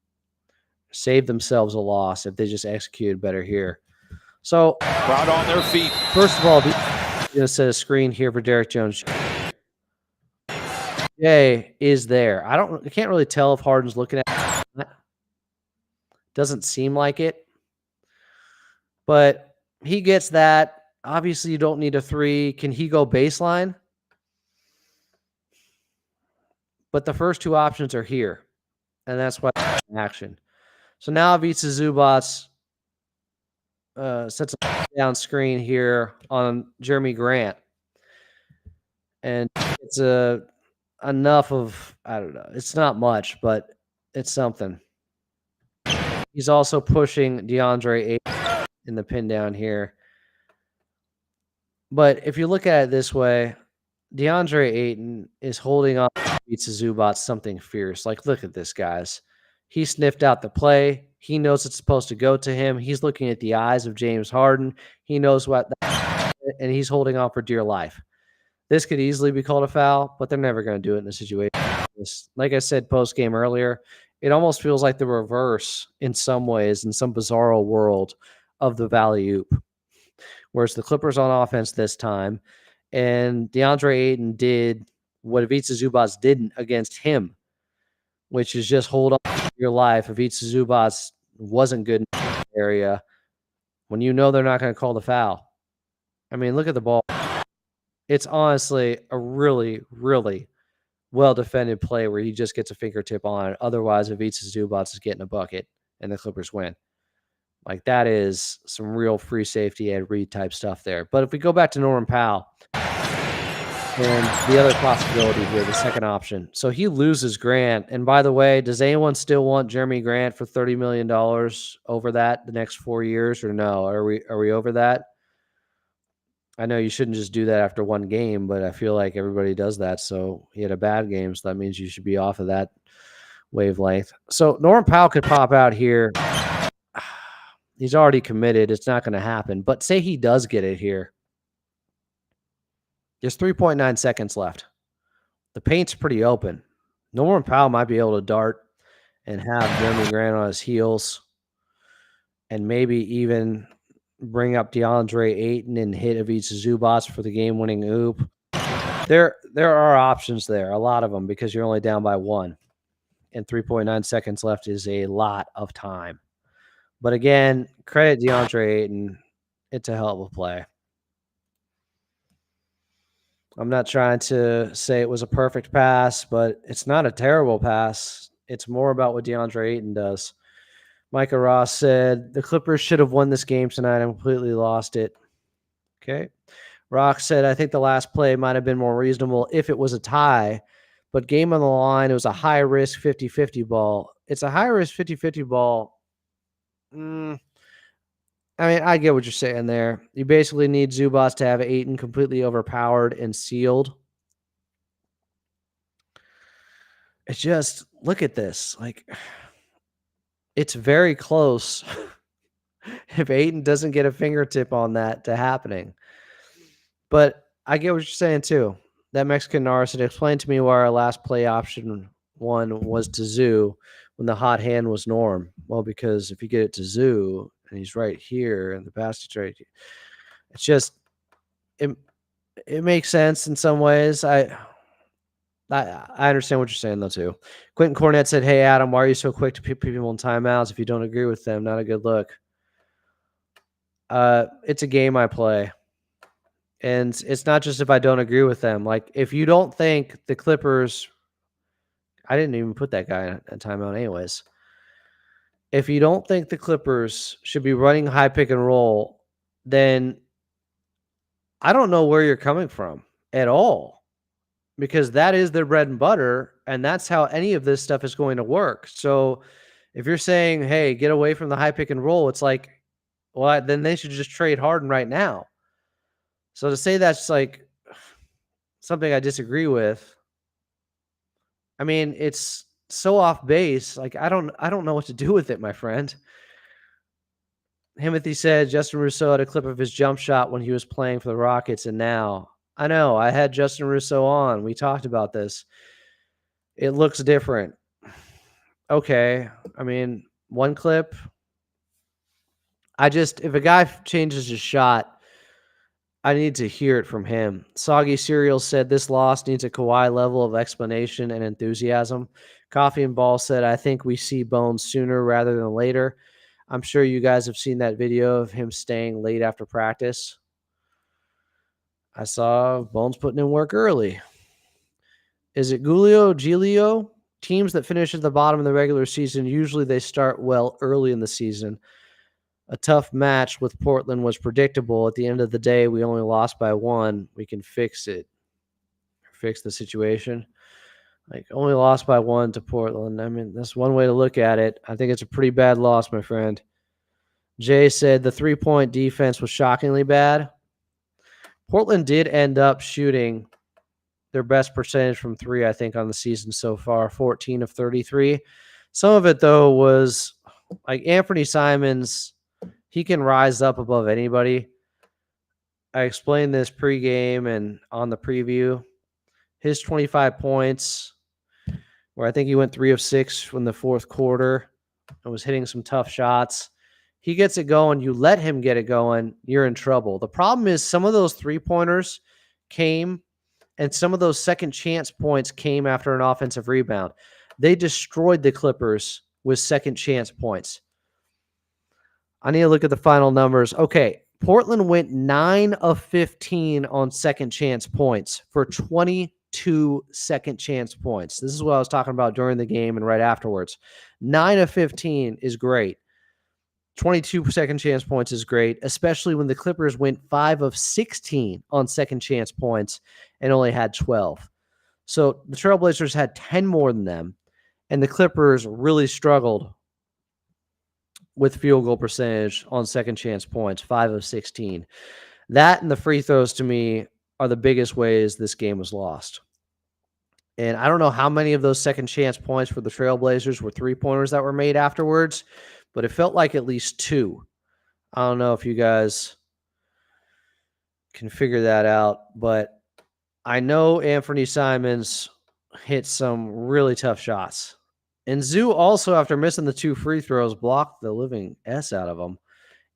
saved themselves a loss if they just executed better here. So, crowd on their feet. First of all, I'm going to set a screen here for Derek Jones. Jay is there. I can't really tell if Harden's looking at it. Doesn't seem like it. But he gets that. Obviously, you don't need a 3. Can he go baseline? But the first 2 options are here. And that's why action. So now Ivica Zubac sets a down screen here on Jeremy Grant. And it's enough of, I don't know, it's not much, but it's something. He's also pushing DeAndre Ayton in the pin down here. But if you look at it this way, DeAndre Ayton is holding on to Zubac something fierce. Like, look at this, guys. He sniffed out the play. He knows it's supposed to go to him. He's looking at the eyes of James Harden. He knows what, and he's holding on for dear life. This could easily be called a foul, but they're never going to do it in a situation like this. Like I said post-game earlier, it almost feels like the reverse in some ways, in some bizarro world of the alley-oop. Whereas the Clippers on offense this time, and DeAndre Ayton did what Ivica Zubac didn't against him, which is just hold on to your life. Ivica Zubac wasn't good in that area when you know they're not going to call the foul. I mean, look at the ball. It's honestly a really, really well-defended play where he just gets a fingertip on it. Otherwise, Ivica Zubac is getting a bucket, and the Clippers win. Like, that is some real free safety Ed Reed type stuff there. But if we go back to Norman Powell and the other possibility here, the second option. So he loses Grant. And by the way, does anyone still want Jeremy Grant for $30 million over that the next 4 years or no? Are we over that? I know you shouldn't just do that after one game, but I feel like everybody does that. So he had a bad game, so that means you should be off of that wavelength. So Norman Powell could pop out here. He's already committed. It's not going to happen. But say he does get it here. There's 3.9 seconds left. The paint's pretty open. Norman Powell might be able to dart and have Jeremy Grant on his heels and maybe even bring up DeAndre Ayton and hit Ivica Zubac for the game-winning oop. There are options there, a lot of them, because you're only down by 1. And 3.9 seconds left is a lot of time. But again, credit DeAndre Ayton. It's a hell of a play. I'm not trying to say it was a perfect pass, but it's not a terrible pass. It's more about what DeAndre Ayton does. Micah Ross said, the Clippers should have won this game tonight and completely lost it. Okay. Rock said, I think the last play might have been more reasonable if it was a tie, but game on the line, it was a high-risk 50-50 ball. It's a high-risk 50-50 ball. I mean, I get what you're saying there. You basically need Zubac to have Ayton completely overpowered and sealed. It's just, look at this. Like, it's very close if Ayton doesn't get a fingertip on that to happening. But I get what you're saying, too. That Mexican Nara said, explain to me why our last play option one was to Zoo when the hot hand was Norm. Well, because if you get it to Zoo and he's right here and the basket's right here, it's just it makes sense in some ways. I understand what you're saying, though, too. Quentin Cornett said, hey, Adam, why are you so quick to put people in timeouts if you don't agree with them? Not a good look. It's a game I play. And it's not just if I don't agree with them. Like, if you don't think the Clippers – I didn't even put that guy in a timeout anyways. If you don't think the Clippers should be running high pick and roll, then I don't know where you're coming from at all, because that is their bread and butter, and that's how any of this stuff is going to work. So if you're saying, hey, get away from the high pick and roll, it's like, well, then they should just trade Harden right now. So to say that's like something I disagree with, I mean, it's so off base. Like, I don't know what to do with it, my friend. Timothy said Justin Rousseau had a clip of his jump shot when he was playing for the Rockets, and now I know I had Justin Rousseau on. We talked about this. It looks different. Okay. I mean, one clip. If a guy changes his shot, I need to hear it from him. Soggy Cereal said this loss needs a Kawhi level of explanation and enthusiasm. Coffee and Ball said, I think we see Bones sooner rather than later. I'm sure you guys have seen that video of him staying late after practice. I saw Bones putting in work early. Is it Gilio? Teams that finish at the bottom of the regular season, usually they start well early in the season. A tough match with Portland was predictable. At the end of the day, we only lost by 1. We can fix it. Fix the situation. Like, only lost by 1 to Portland. I mean, that's one way to look at it. I think it's a pretty bad loss, my friend. Jay said the 3-point defense was shockingly bad. Portland did end up shooting their best percentage from 3, I think, on the season so far, 14 of 33. Some of it, though, was like Anthony Simons. He can rise up above anybody. I explained this pregame and on the preview. His 25 points, where I think he went 3 of 6 from the fourth quarter and was hitting some tough shots. He gets it going. You let him get it going, you're in trouble. The problem is some of those 3-pointers came, and some of those second chance points came after an offensive rebound. They destroyed the Clippers with second chance points. I need to look at the final numbers. Okay, Portland went 9 of 15 on second chance points for 22 second chance points. This is what I was talking about during the game and right afterwards. 9 of 15 is great. 22 second chance points is great, especially when the Clippers went 5 of 16 on second chance points and only had 12. So the Trailblazers had 10 more than them, and the Clippers really struggled with field goal percentage on second chance points, 5 of 16. That and the free throws, to me, are the biggest ways this game was lost. And I don't know how many of those second chance points for the Trailblazers were 3-pointers that were made afterwards, but it felt like at least 2. I don't know if you guys can figure that out, but I know Anthony Simons hit some really tough shots. And Zoo also, after missing the 2 free throws, blocked the living S out of them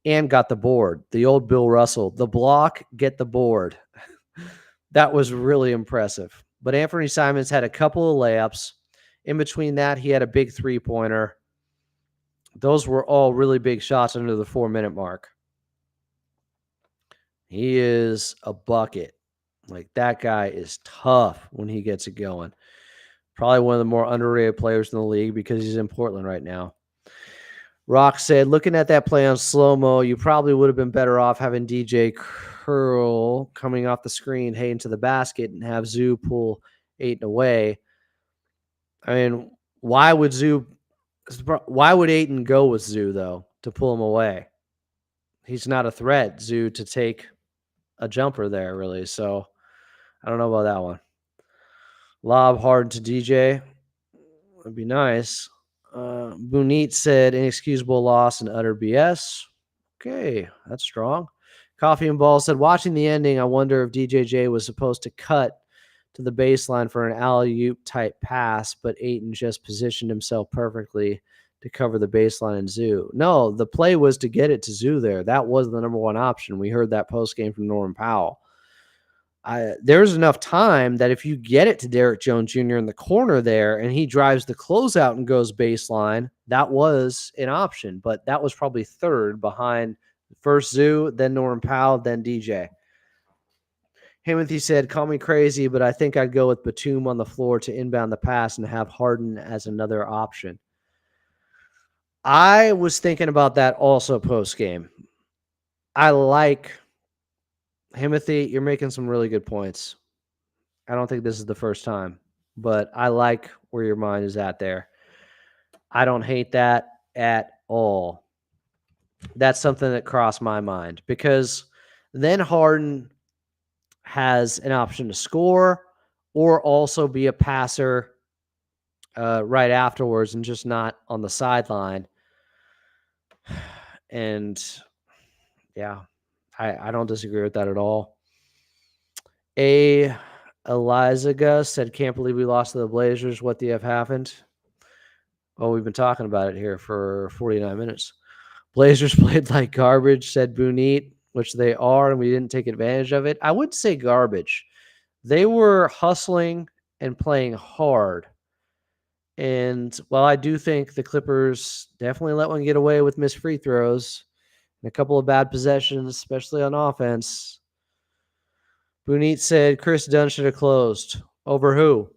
and got the board. The old Bill Russell, the block, get the board. That was really impressive. But Anthony Simons had a couple of layups. In between that, he had a big 3-pointer. Those were all really big shots under the 4-minute mark. He is a bucket. Like, that guy is tough when he gets it going. Probably one of the more underrated players in the league because he's in Portland right now. Rock said, looking at that play on slow-mo, you probably would have been better off having DJ curl coming off the screen, heading to the basket, and have Zoo pull Ayton away. I mean, why would Ayton go with Zoo, though, to pull him away? He's not a threat, Zoo, to take a jumper there, really. So I don't know about that one. Lob hard to DJ. Would be nice. Bunit said, inexcusable loss and utter BS. Okay, that's strong. Coffee and Ball said, watching the ending, I wonder if DJJ was supposed to cut to the baseline for an alley-oop type pass, but Ayton just positioned himself perfectly to cover the baseline and Zoo. No, the play was to get it to Zoo there. That was the number one option. We heard that post-game from Norman Powell. There's enough time that if you get it to Derek Jones Jr. in the corner there and he drives the closeout and goes baseline, that was an option. But that was probably third behind first Zoo, then Norman Powell, then DJ. Timothy said, call me crazy, but I think I'd go with Batum on the floor to inbound the pass and have Harden as another option. I was thinking about that also post-game. I like Timothy. You're making some really good points. I don't think this is the first time, but I like where your mind is at there. I don't hate that at all. That's something that crossed my mind because then Harden has an option to score or also be a passer right afterwards and just not on the sideline. And yeah, I don't disagree with that at all. Eliza said, can't believe we lost to the Blazers. What the F happened? Well, we've been talking about it here for 49 minutes. Blazers played like garbage, said Bunit, which they are, and we didn't take advantage of it. I would say garbage. They were hustling and playing hard. And while I do think the Clippers definitely let one get away with missed free throws and a couple of bad possessions, especially on offense, Bunit said Chris Dunn should have closed. Over who?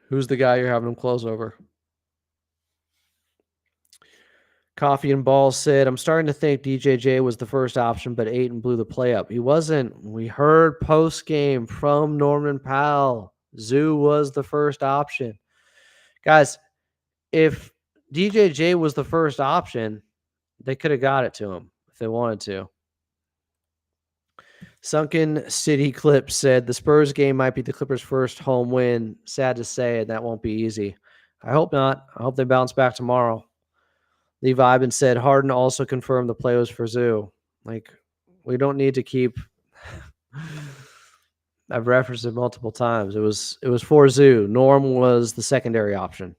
Who's the guy you're having him close over? Coffee and Balls said, I'm starting to think DJJ was the first option, but Ayton blew the play up. He wasn't. We heard post game from Norman Powell. Zoo was the first option. Guys, if DJJ was the first option, they could have got it to him if they wanted to. Sunken City Clip said the Spurs game might be the Clippers' first home win. Sad to say, and that won't be easy. I hope not. I hope they bounce back tomorrow. Lee Vibin said Harden also confirmed the play was for Zoo. Like, we don't need to keep. I've referenced it multiple times. It was for Zoo. Norm was the secondary option.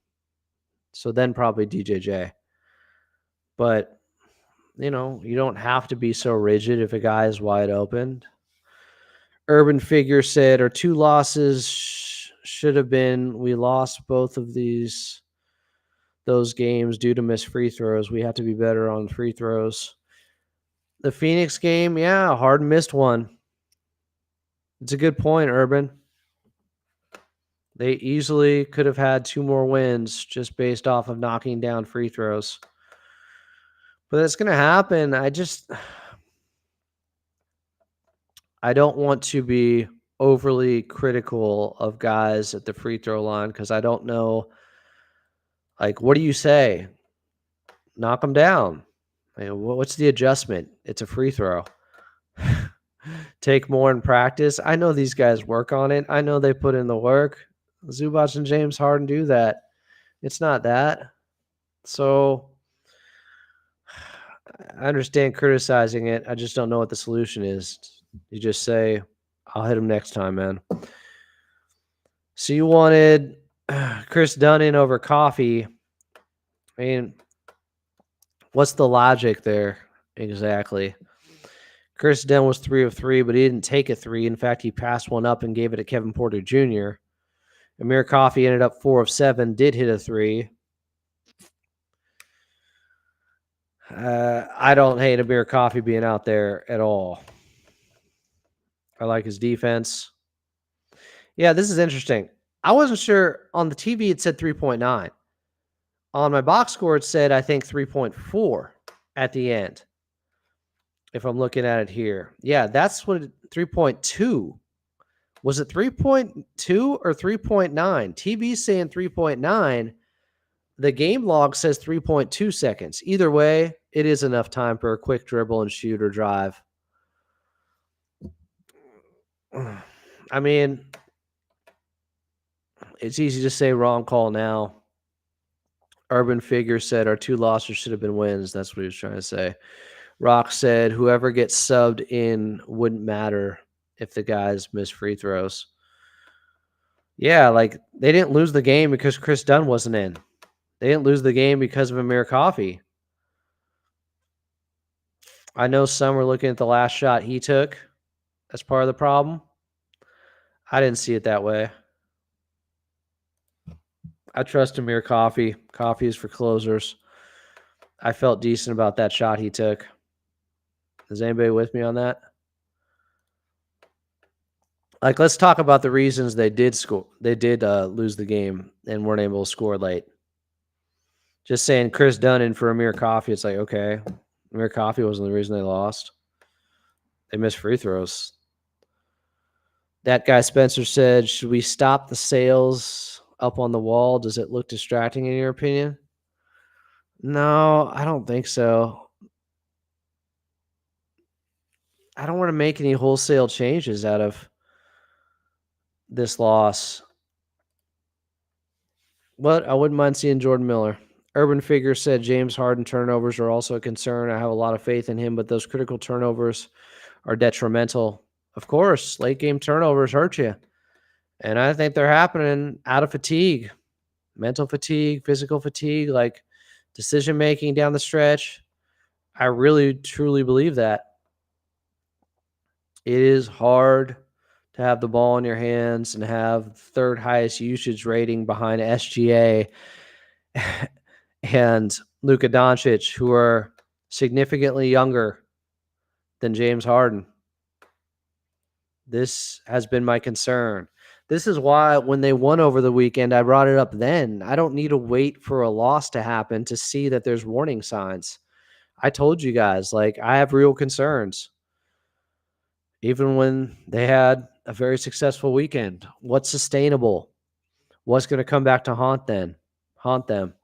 So then probably DJJ. But, you don't have to be so rigid if a guy is wide open. Urban Figure said, our 2 losses should have been, we lost both of those games due to missed free throws. We have to be better on free throws. The Phoenix game, yeah, Harden missed one. It's a good point, Urban. They easily could have had 2 more wins just based off of knocking down free throws. But it's going to happen. I don't want to be overly critical of guys at the free throw line because I don't know. Like, what do you say? Knock them down. What's the adjustment? It's a free throw. Take more in practice. I know these guys work on it. I know they put in the work. Zubac and James Harden do that. It's not that. So I understand criticizing it. I just don't know what the solution is. You just say, I'll hit him next time, man. So you wanted Chris Dunn in over Coffee. I mean, what's the logic there exactly? Chris Dunn was 3 of 3, but he didn't take a 3. In fact, he passed one up and gave it to Kevin Porter Jr. Amir Coffey ended up 4 of 7, did hit a 3. I don't hate Amir Coffey being out there at all. I like his defense. Yeah, this is interesting. I wasn't sure. On the TV, it said 3.9. On my box score, it said, I think, 3.4 at the end. If I'm looking at it here. Yeah, that's what 3.2. Was it 3.2 or 3.9? TV's saying 3.9. The game log says 3.2 seconds. Either way, it is enough time for a quick dribble and shoot or drive. I mean, it's easy to say wrong call now. Urban Figure said our 2 losses should have been wins. That's what he was trying to say. Rock said whoever gets subbed in wouldn't matter if the guys miss free throws. Yeah, like they didn't lose the game because Chris Dunn wasn't in. They didn't lose the game because of Amir Coffey. I know some were looking at the last shot he took as part of the problem. I didn't see it that way. I trust Amir Coffey. Coffey is for closers. I felt decent about that shot he took. Is anybody with me on that? Like, let's talk about the reasons they did score. They did lose the game and weren't able to score late. Just saying Chris Dunn in for Amir Coffey, it's like, okay, Amir Coffey wasn't the reason they lost. They missed free throws. That guy Spencer said, should we stop the sails up on the wall? Does it look distracting in your opinion? No, I don't think so. I don't want to make any wholesale changes out of this loss. But I wouldn't mind seeing Jordan Miller. Urban Figure said James Harden turnovers are also a concern. I have a lot of faith in him, but those critical turnovers are detrimental. Of course, late game turnovers hurt you. And I think they're happening out of fatigue, mental fatigue, physical fatigue, like decision making down the stretch. I really, truly believe that. It is hard to have the ball in your hands and have third highest usage rating behind SGA and Luka Doncic, who are significantly younger than James Harden. This has been my concern. This is why when they won over the weekend, I brought it up then. I don't need to wait for a loss to happen to see that there's warning signs. I told you guys, like, I have real concerns. Even when they had a very successful weekend, what's sustainable? What's going to come back to haunt them?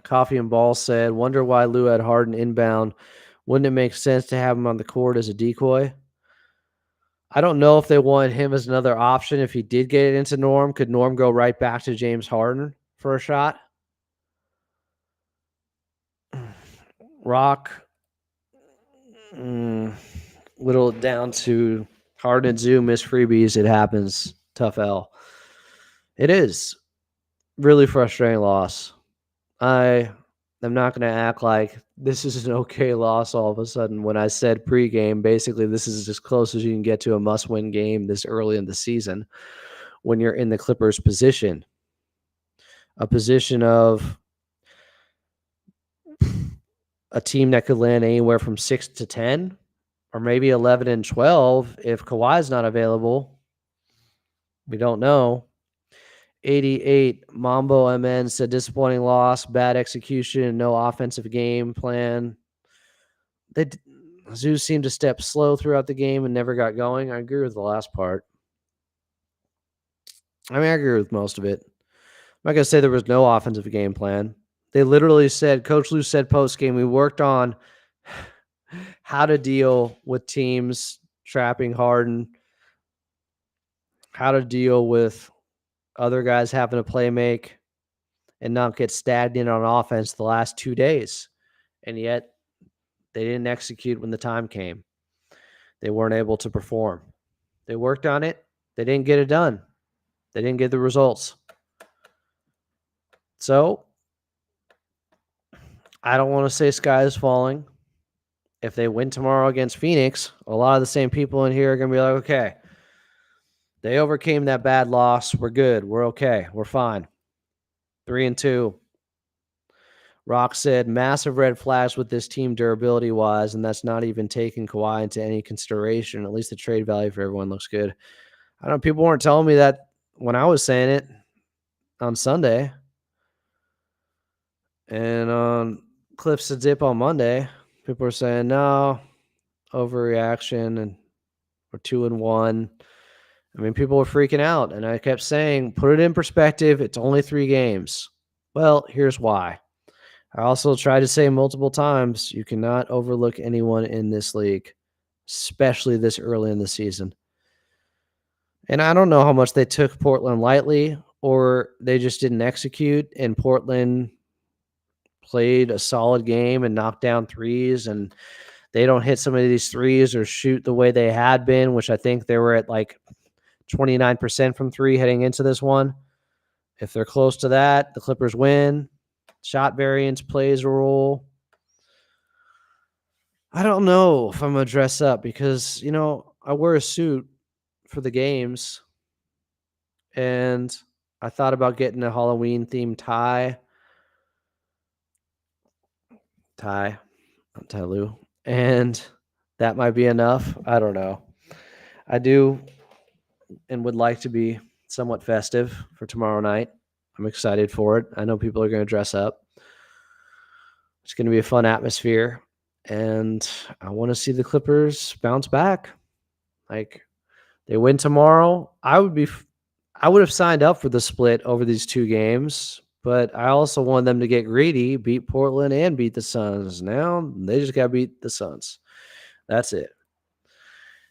Coffee and Ball said, wonder why Lou had Harden inbound. Wouldn't it make sense to have him on the court as a decoy? I don't know if they wanted him as another option. If he did get it into Norm, could Norm go right back to James Harden for a shot? Rock, whittle it down to Harden and Zoo miss freebies. It happens. Tough L. It is really frustrating loss. I am not going to act like this is an okay loss all of a sudden. When I said pregame, basically this is as close as you can get to a must-win game this early in the season when you're in the Clippers' position. A position of a team that could land anywhere from 6 to 10 or maybe 11 and 12 if Kawhi's not available. We don't know. 88 Mambo MN said disappointing loss, bad execution, no offensive game plan. Zeus seemed to step slow throughout the game and never got going. I agree with the last part. I agree with most of it. I'm not going to say there was no offensive game plan. They literally said, Coach Lou said post-game, we worked on how to deal with teams trapping Harden, how to deal with other guys having to play make and not get stagnant on offense the last 2 days. And yet they didn't execute when the time came. They weren't able to perform. They worked on it. They didn't get it done. They didn't get the results. So I don't want to say sky is falling. If they win tomorrow against Phoenix, a lot of the same people in here are going to be like, okay, they overcame that bad loss. We're good. We're okay. We're fine. 3-2. Rock said massive red flags with this team durability-wise, and that's not even taking Kawhi into any consideration. At least the trade value for everyone looks good. I don't know. People weren't telling me that when I was saying it on Sunday. And on Cliffs to Dip on Monday, people were saying, no, overreaction, and we're 2-1. People were freaking out, and I kept saying, put it in perspective. It's only 3 games. Well, here's why. I also tried to say multiple times, you cannot overlook anyone in this league, especially this early in the season. And I don't know how much they took Portland lightly or they just didn't execute, and Portland played a solid game and knocked down threes, and they don't hit some of these threes or shoot the way they had been, which I think they were at like 29% from 3 heading into this one. If they're close to that, the Clippers win. Shot variance plays a role. I don't know if I'm going to dress up because, I wear a suit for the games. And I thought about getting a Halloween-themed tie. Lou. And that might be enough. I don't know. I do and would like to be somewhat festive for tomorrow night. I'm excited for it. I know people are going to dress up. It's going to be a fun atmosphere, and I want to see the Clippers bounce back. Like, they win tomorrow, I would have signed up for the split over these 2 games, but I also want them to get greedy, beat Portland and beat the Suns. Now they just got to beat the Suns. That's it.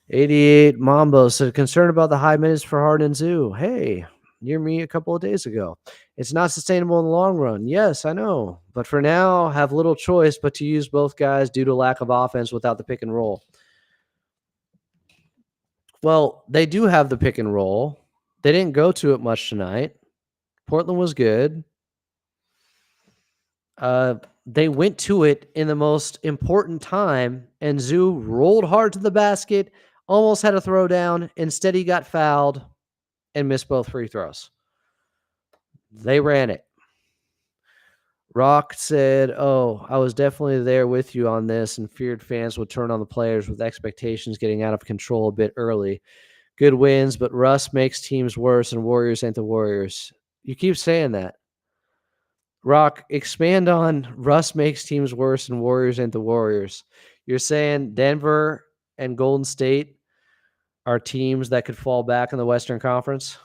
88 Mambo said, concerned about the high minutes for Harden and Zoo. Hey, near me a couple of days ago. It's not sustainable in the long run. Yes, I know. But for now, have little choice but to use both guys due to lack of offense without the pick and roll. Well, they do have the pick and roll. They didn't go to it much tonight. Portland was good. They went to it in the most important time, and Zoo rolled hard to the basket, almost had a throwdown. Instead, he got fouled and missed both free throws. They ran it. Rock said, I was definitely there with you on this and feared fans would turn on the players with expectations getting out of control a bit early. Good wins, but Russ makes teams worse and Warriors ain't the Warriors. You keep saying that. Rock, expand on Russ makes teams worse and Warriors ain't the Warriors. You're saying Denver and Golden State are teams that could fall back in the Western Conference?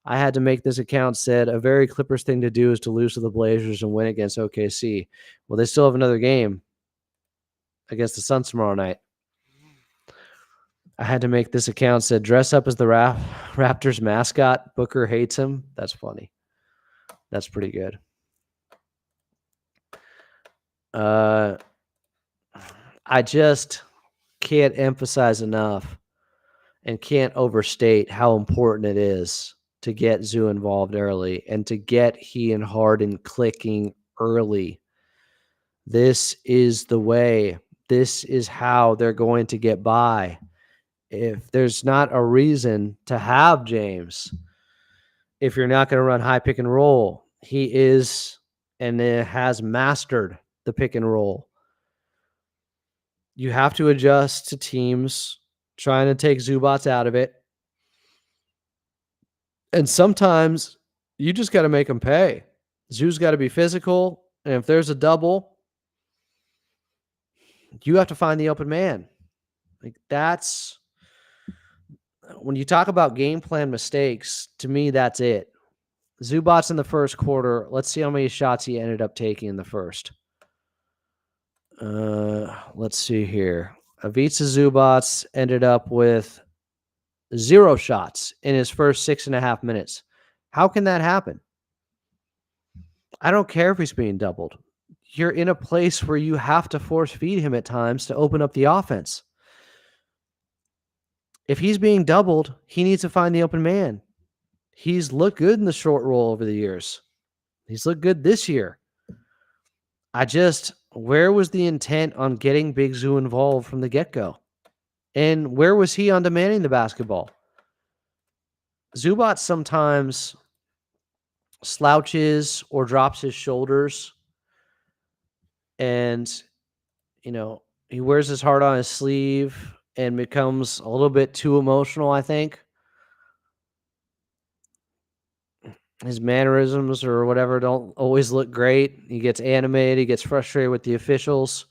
I had to make this account said a very Clippers thing to do is to lose to the Blazers and win against OKC. Well, they still have another game against the Suns tomorrow night. I had to make this account said dress up as the Raptors mascot. Booker hates him. That's funny. That's pretty good. I just can't emphasize enough and can't overstate how important it is to get Zoo involved early and to get he and Harden clicking early. This is the way. This is how they're going to get by. If there's not a reason to have James, if you're not going to run high pick and roll, he is and has mastered the pick and roll. You have to adjust to teams trying to take Zubac out of it. And sometimes you just got to make them pay. Zoo's got to be physical. And if there's a double, you have to find the open man. Like that's when you talk about game plan mistakes, to me, that's it. Zubac in the first quarter. Let's see how many shots he ended up taking in the first. Let's see here. Ivica Zubac ended up with 0 shots in his first 6.5 minutes. How can that happen? I don't care if he's being doubled. You're in a place where you have to force feed him at times to open up the offense. If he's being doubled, he needs to find the open man. He's looked good in the short roll over the years. He's looked good this year. Where was the intent on getting Big Zoo involved from the get-go? And where was he on demanding the basketball? Zubac sometimes slouches or drops his shoulders and, he wears his heart on his sleeve and becomes a little bit too emotional, I think. His mannerisms or whatever don't always look great. He gets animated. He gets frustrated with the officials.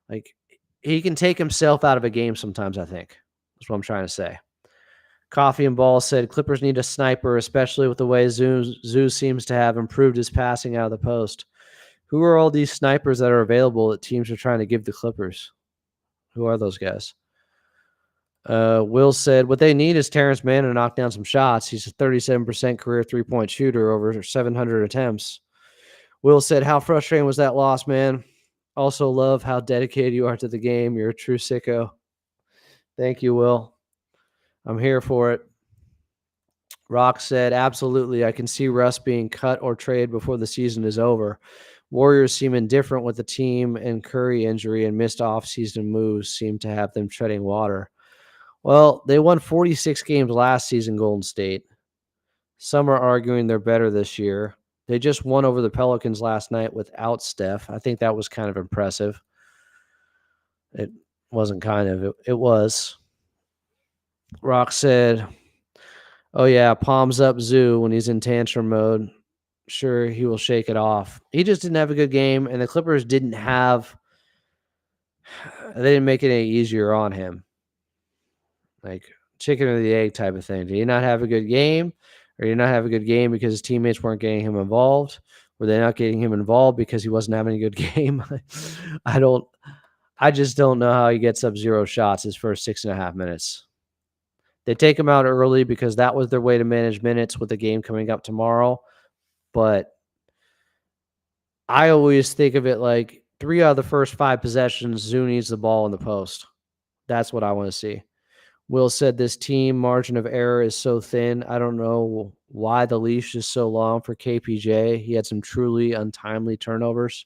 Like, he can take himself out of a game sometimes, I think. That's what I'm trying to say. Coffee and Ball said Clippers need a sniper, especially with the way Zoo seems to have improved his passing out of the post. Who are all these snipers that are available that teams are trying to give the Clippers? Who are those guys? Will said, what they need is Terrence Mann to knock down some shots. He's a 37% career three-point shooter over 700 attempts. Will said, how frustrating was that loss, man? Also love how dedicated you are to the game. You're a true sicko. Thank you, Will. I'm here for it. Rock said, absolutely. I can see Russ being cut or traded before the season is over. Warriors seem indifferent with the team and Curry injury and missed offseason moves seem to have them treading water. Well, they won 46 games last season, Golden State. Some are arguing they're better this year. They just won over the Pelicans last night without Steph. I think that was kind of impressive. It wasn't kind of. It was. Rock said, oh, yeah, palms up Zoo when he's in tantrum mode. Sure, he will shake it off. He just didn't have a good game, and the Clippers didn't make it any easier on him. Like chicken or the egg type of thing. Did he not have a good game? Or did he not have a good game because his teammates weren't getting him involved? Were they not getting him involved because he wasn't having a good game? I just don't know how he gets up 0 shots his first 6.5 minutes. They take him out early because that was their way to manage minutes with the game coming up tomorrow. But I always think of it like 3 out of the first 5 possessions, Zoo needs the ball in the post. That's what I want to see. Will said this team margin of error is so thin. I don't know why the leash is so long for KPJ. He had some truly untimely turnovers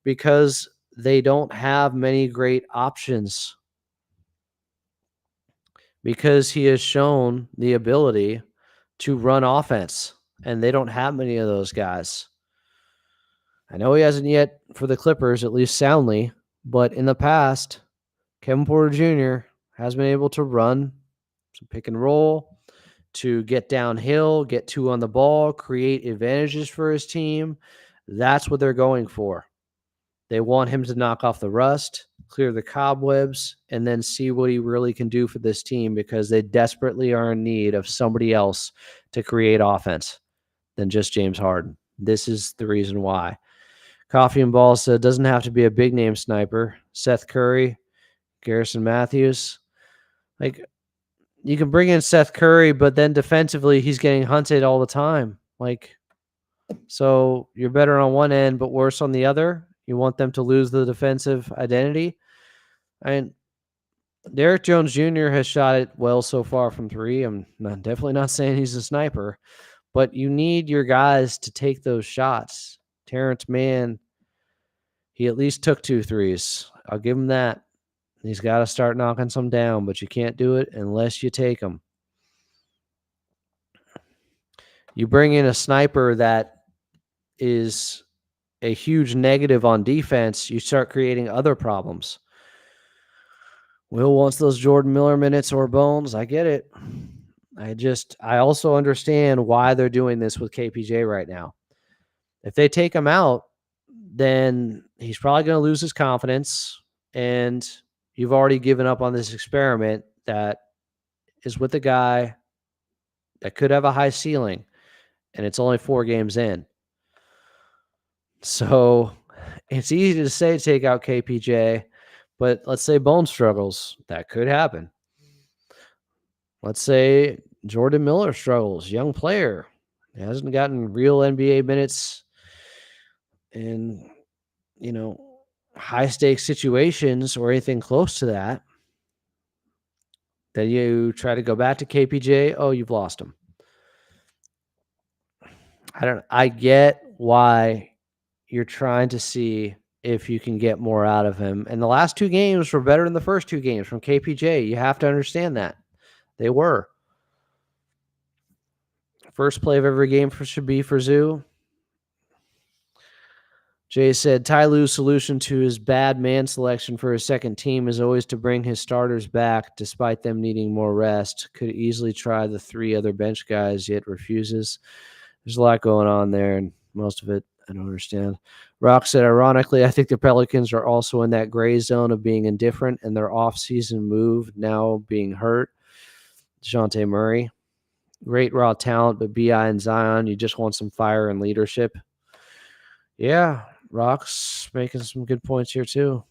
because they don't have many great options. Because he has shown the ability to run offense, and they don't have many of those guys. I know he hasn't yet for the Clippers, at least soundly, but in the past, Kevin Porter Jr. has been able to run So pick and roll to get downhill, get 2 on the ball, create advantages for his team. That's what they're going for. They want him to knock off the rust, clear the cobwebs, and then see what he really can do for this team because they desperately are in need of somebody else to create offense than just James Harden. This is the reason why. Coffee and Ball said it doesn't have to be a big name sniper. Seth Curry, Garrison Matthews. Like, you can bring in Seth Curry, but then defensively he's getting hunted all the time. Like, so you're better on one end, but worse on the other. You want them to lose the defensive identity. And Derrick Jones Jr. has shot it well so far from 3. I'm definitely not saying he's a sniper, but you need your guys to take those shots. Terrence Mann, he at least took 2 threes. I'll give him that. He's got to start knocking some down, but you can't do it unless you take them. You bring in a sniper that is a huge negative on defense, you start creating other problems. Will wants those Jordan Miller minutes or Bones. I get it. I also understand why they're doing this with KPJ right now. If they take him out, then he's probably going to lose his confidence, and you've already given up on this experiment that is with a guy that could have a high ceiling, and it's only 4 games in. So it's easy to say take out KPJ, but let's say Bone struggles. That could happen. Let's say Jordan Miller struggles, young player. He hasn't gotten real NBA minutes in, high stakes situations or anything close to that. Then you try to go back to KPJ. Oh, you've lost him. I get why you're trying to see if you can get more out of him. And the last 2 games were better than the first 2 games from KPJ. You have to understand that. They were. First play of every game should be for Zoo. Jay said, Ty Lue's solution to his bad man selection for his second team is always to bring his starters back despite them needing more rest. Could easily try the 3 other bench guys, yet refuses. There's a lot going on there, and most of it I don't understand. Rock said, ironically, I think the Pelicans are also in that gray zone of being indifferent and their off-season move now being hurt. DeJounte Murray. Great raw talent, but B.I. and Zion, you just want some fire and leadership. Yeah, Rock's making some good points here too.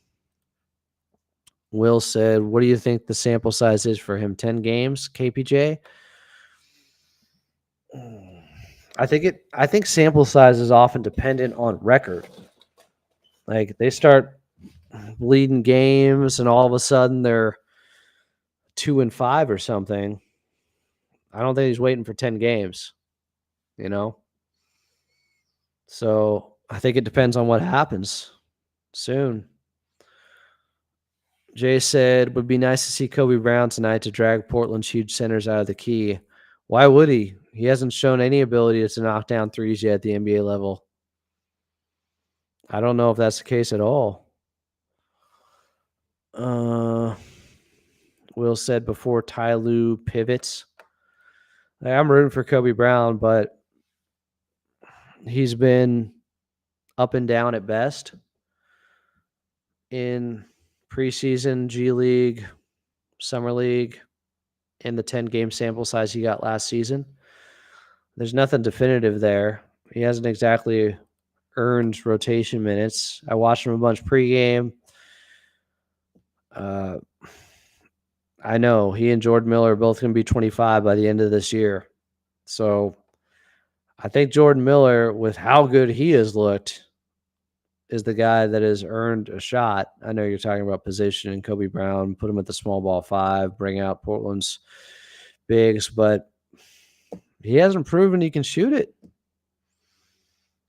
Will said, what do you think the sample size is for him? 10 games, KPJ? I think sample size is often dependent on record. Like, they start bleeding games and all of a sudden they're 2-5 or something. I don't think he's waiting for 10 games, So I think it depends on what happens soon. Jay said, would be nice to see Kobe Brown tonight to drag Portland's huge centers out of the key. Why would he? He hasn't shown any ability to knock down threes yet at the NBA level. I don't know if that's the case at all. Will said before Ty Lue pivots. I'm rooting for Kobe Brown, but he's been up and down at best in preseason, G League, Summer League, and the 10-game sample size he got last season. There's nothing definitive there. He hasn't exactly earned rotation minutes. I watched him a bunch pregame. I know he and Jordan Miller are both going to be 25 by the end of this year. So I think Jordan Miller, with how good he has looked, is the guy that has earned a shot. I know you're talking about position and Kobe Brown, put him at the small ball 5, bring out Portland's bigs, but he hasn't proven he can shoot it.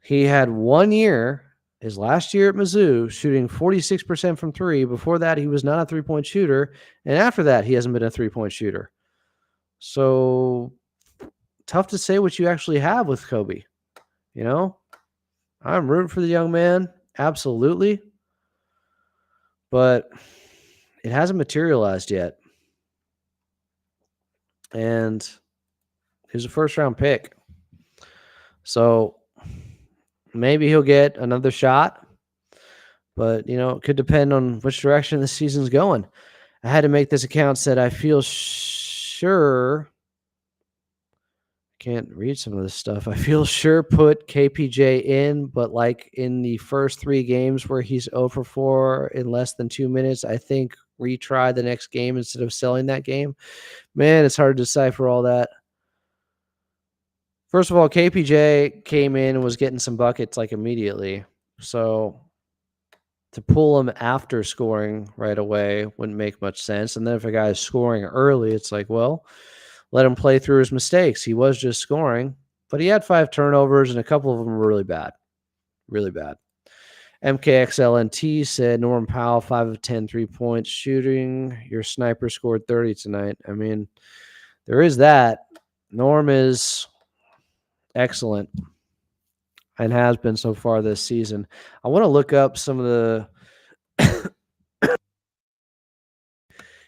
He had 1 year, his last year at Mizzou, shooting 46% from 3. Before that, he was not a three-point shooter. And after that, he hasn't been a three-point shooter. So tough to say what you actually have with Kobe. I'm rooting for the young man. Absolutely. But it hasn't materialized yet. and he was a first-round pick. So maybe he'll get another shot, but it could depend on which direction the season's going. I had to make this account said I feel sure. Can't read some of this stuff. I feel sure put KPJ in, but like in the first 3 games where he's 0 for 4 in less than 2 minutes, I think retry the next game instead of selling that game. Man, it's hard to decipher all that. First of all, KPJ came in and was getting some buckets like immediately. So to pull him after scoring right away wouldn't make much sense. And then if a guy's scoring early, it's like, well, let him play through his mistakes. He was just scoring, but he had 5 turnovers, and a couple of them were really bad. Really bad. MKXLNT said Norman Powell, 5 of 10 3-point shooting. Your sniper scored 30 tonight. I mean, there is that. Norm is excellent and has been so far this season. I want to look up some of the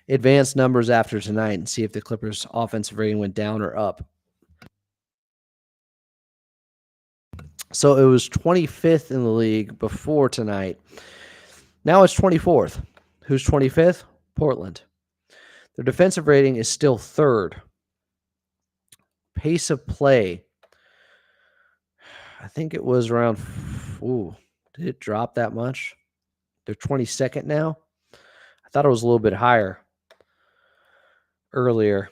advanced numbers after tonight and see if the Clippers' offensive rating went down or up. So it was 25th in the league before tonight. Now it's 24th. Who's 25th? Portland. Their defensive rating is still 3rd. Pace of play, I think it was around, did it drop that much? They're 22nd now. I thought it was a little bit higher earlier.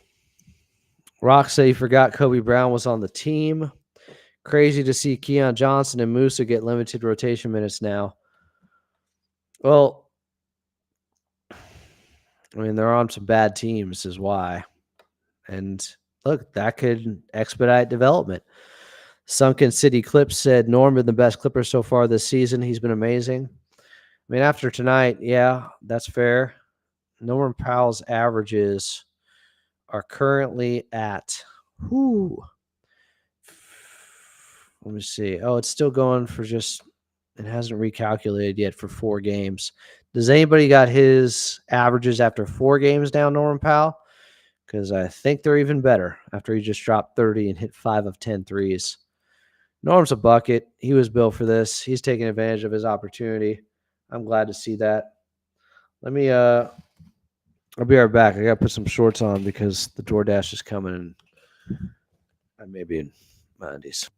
Rock said he forgot Kobe Brown was on the team. Crazy to see Keon Johnson and Musa get limited rotation minutes now. Well, I mean, they're on some bad teams is why. And look, that could expedite development. Sunken City Clips said Norman the best Clipper so far this season. He's been amazing. I mean, after tonight, yeah, that's fair. Norman Powell's averages are currently at, let me see. Oh, it's still going for just, it hasn't recalculated yet for 4 games. Does anybody got his averages after 4 games down, Norman Powell? Because I think they're even better after he just dropped 30 and hit 5 of 10 threes. Norm's a bucket. He was built for this. He's taking advantage of his opportunity. I'm glad to see that. Let me I'll be right back. I got to put some shorts on because the DoorDash is coming and I may be in my undies.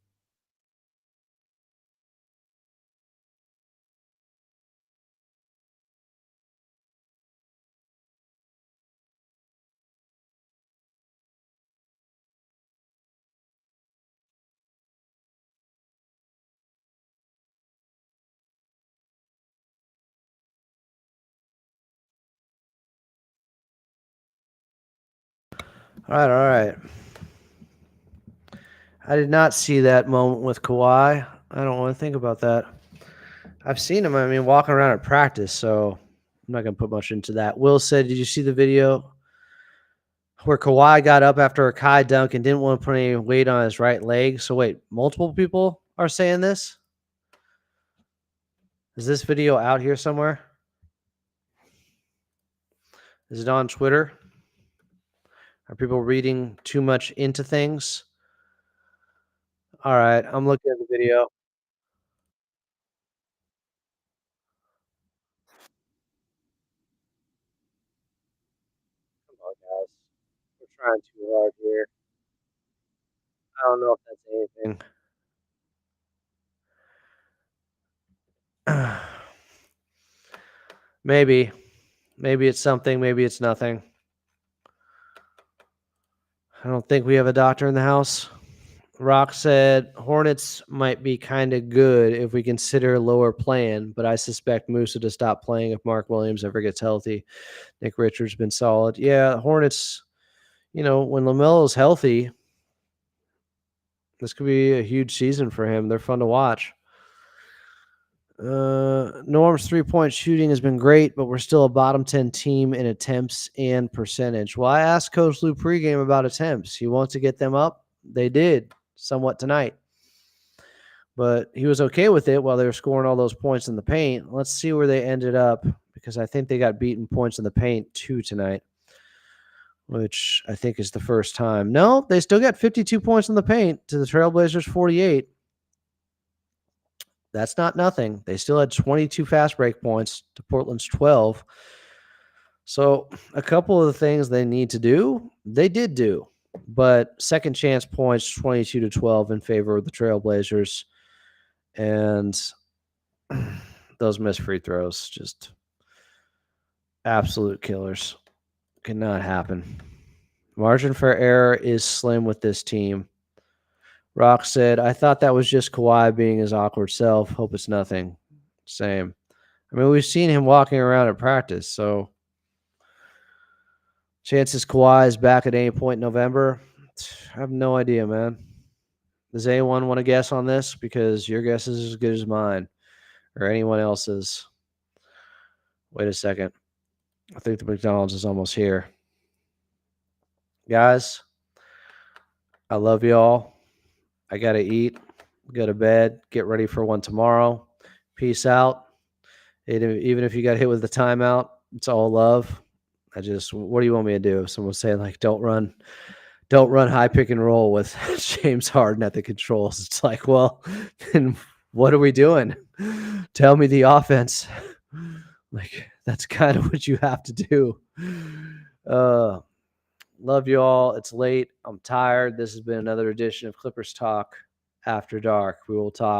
All right. I did not see that moment with Kawhi. I don't want to think about that. I've seen him, walking around at practice, so I'm not going to put much into that. Will said, did you see the video where Kawhi got up after a Kai dunk and didn't want to put any weight on his right leg? So wait, multiple people are saying this? Is this video out here somewhere? Is it on Twitter? Are people reading too much into things? All right, I'm looking at the video. Come on, guys. We're trying too hard here. I don't know if that's anything. Maybe. Maybe it's something. Maybe it's nothing. I don't think we have a doctor in the house. Rock said Hornets might be kind of good if we consider lower plan, but I suspect Musa to stop playing if Mark Williams ever gets healthy. Nick Richards been solid. Yeah, Hornets, when LaMelo's healthy, this could be a huge season for him. They're fun to watch. Norm's 3-point shooting has been great, but we're still a bottom 10 team in attempts and percentage. Well, I asked Coach Lou pregame about attempts. He wants to get them up. They did somewhat tonight, but he was okay with it while they were scoring all those points in the paint. Let's see where they ended up because I think they got beaten points in the paint too tonight. which I think is the first time. No, they still got 52 points in the paint to the Trailblazers 48. That's not nothing. They still had 22 fast break points to Portland's 12. So a couple of the things they need to do, they did do. But second chance points, 22-12 in favor of the Trailblazers. And those missed free throws, just absolute killers. Cannot happen. Margin for error is slim with this team. Rock said, I thought that was just Kawhi being his awkward self. Hope it's nothing. Same. I mean, we've seen him walking around at practice, so chances Kawhi is back at any point in November. I have no idea, man. Does anyone want to guess on this? Because your guess is as good as mine or anyone else's. Wait a second. I think the McDonald's is almost here. Guys, I love y'all. I got to eat, go to bed, get ready for one tomorrow. Peace out. Even if you got hit with the timeout, it's all love. What do you want me to do? Someone say like, don't run high pick and roll with James Harden at the controls. It's like, well, then what are we doing? Tell me the offense. Like, that's kind of what you have to do. Love you all. It's late. I'm tired. This has been another edition of Clippers Talk After Dark. We will talk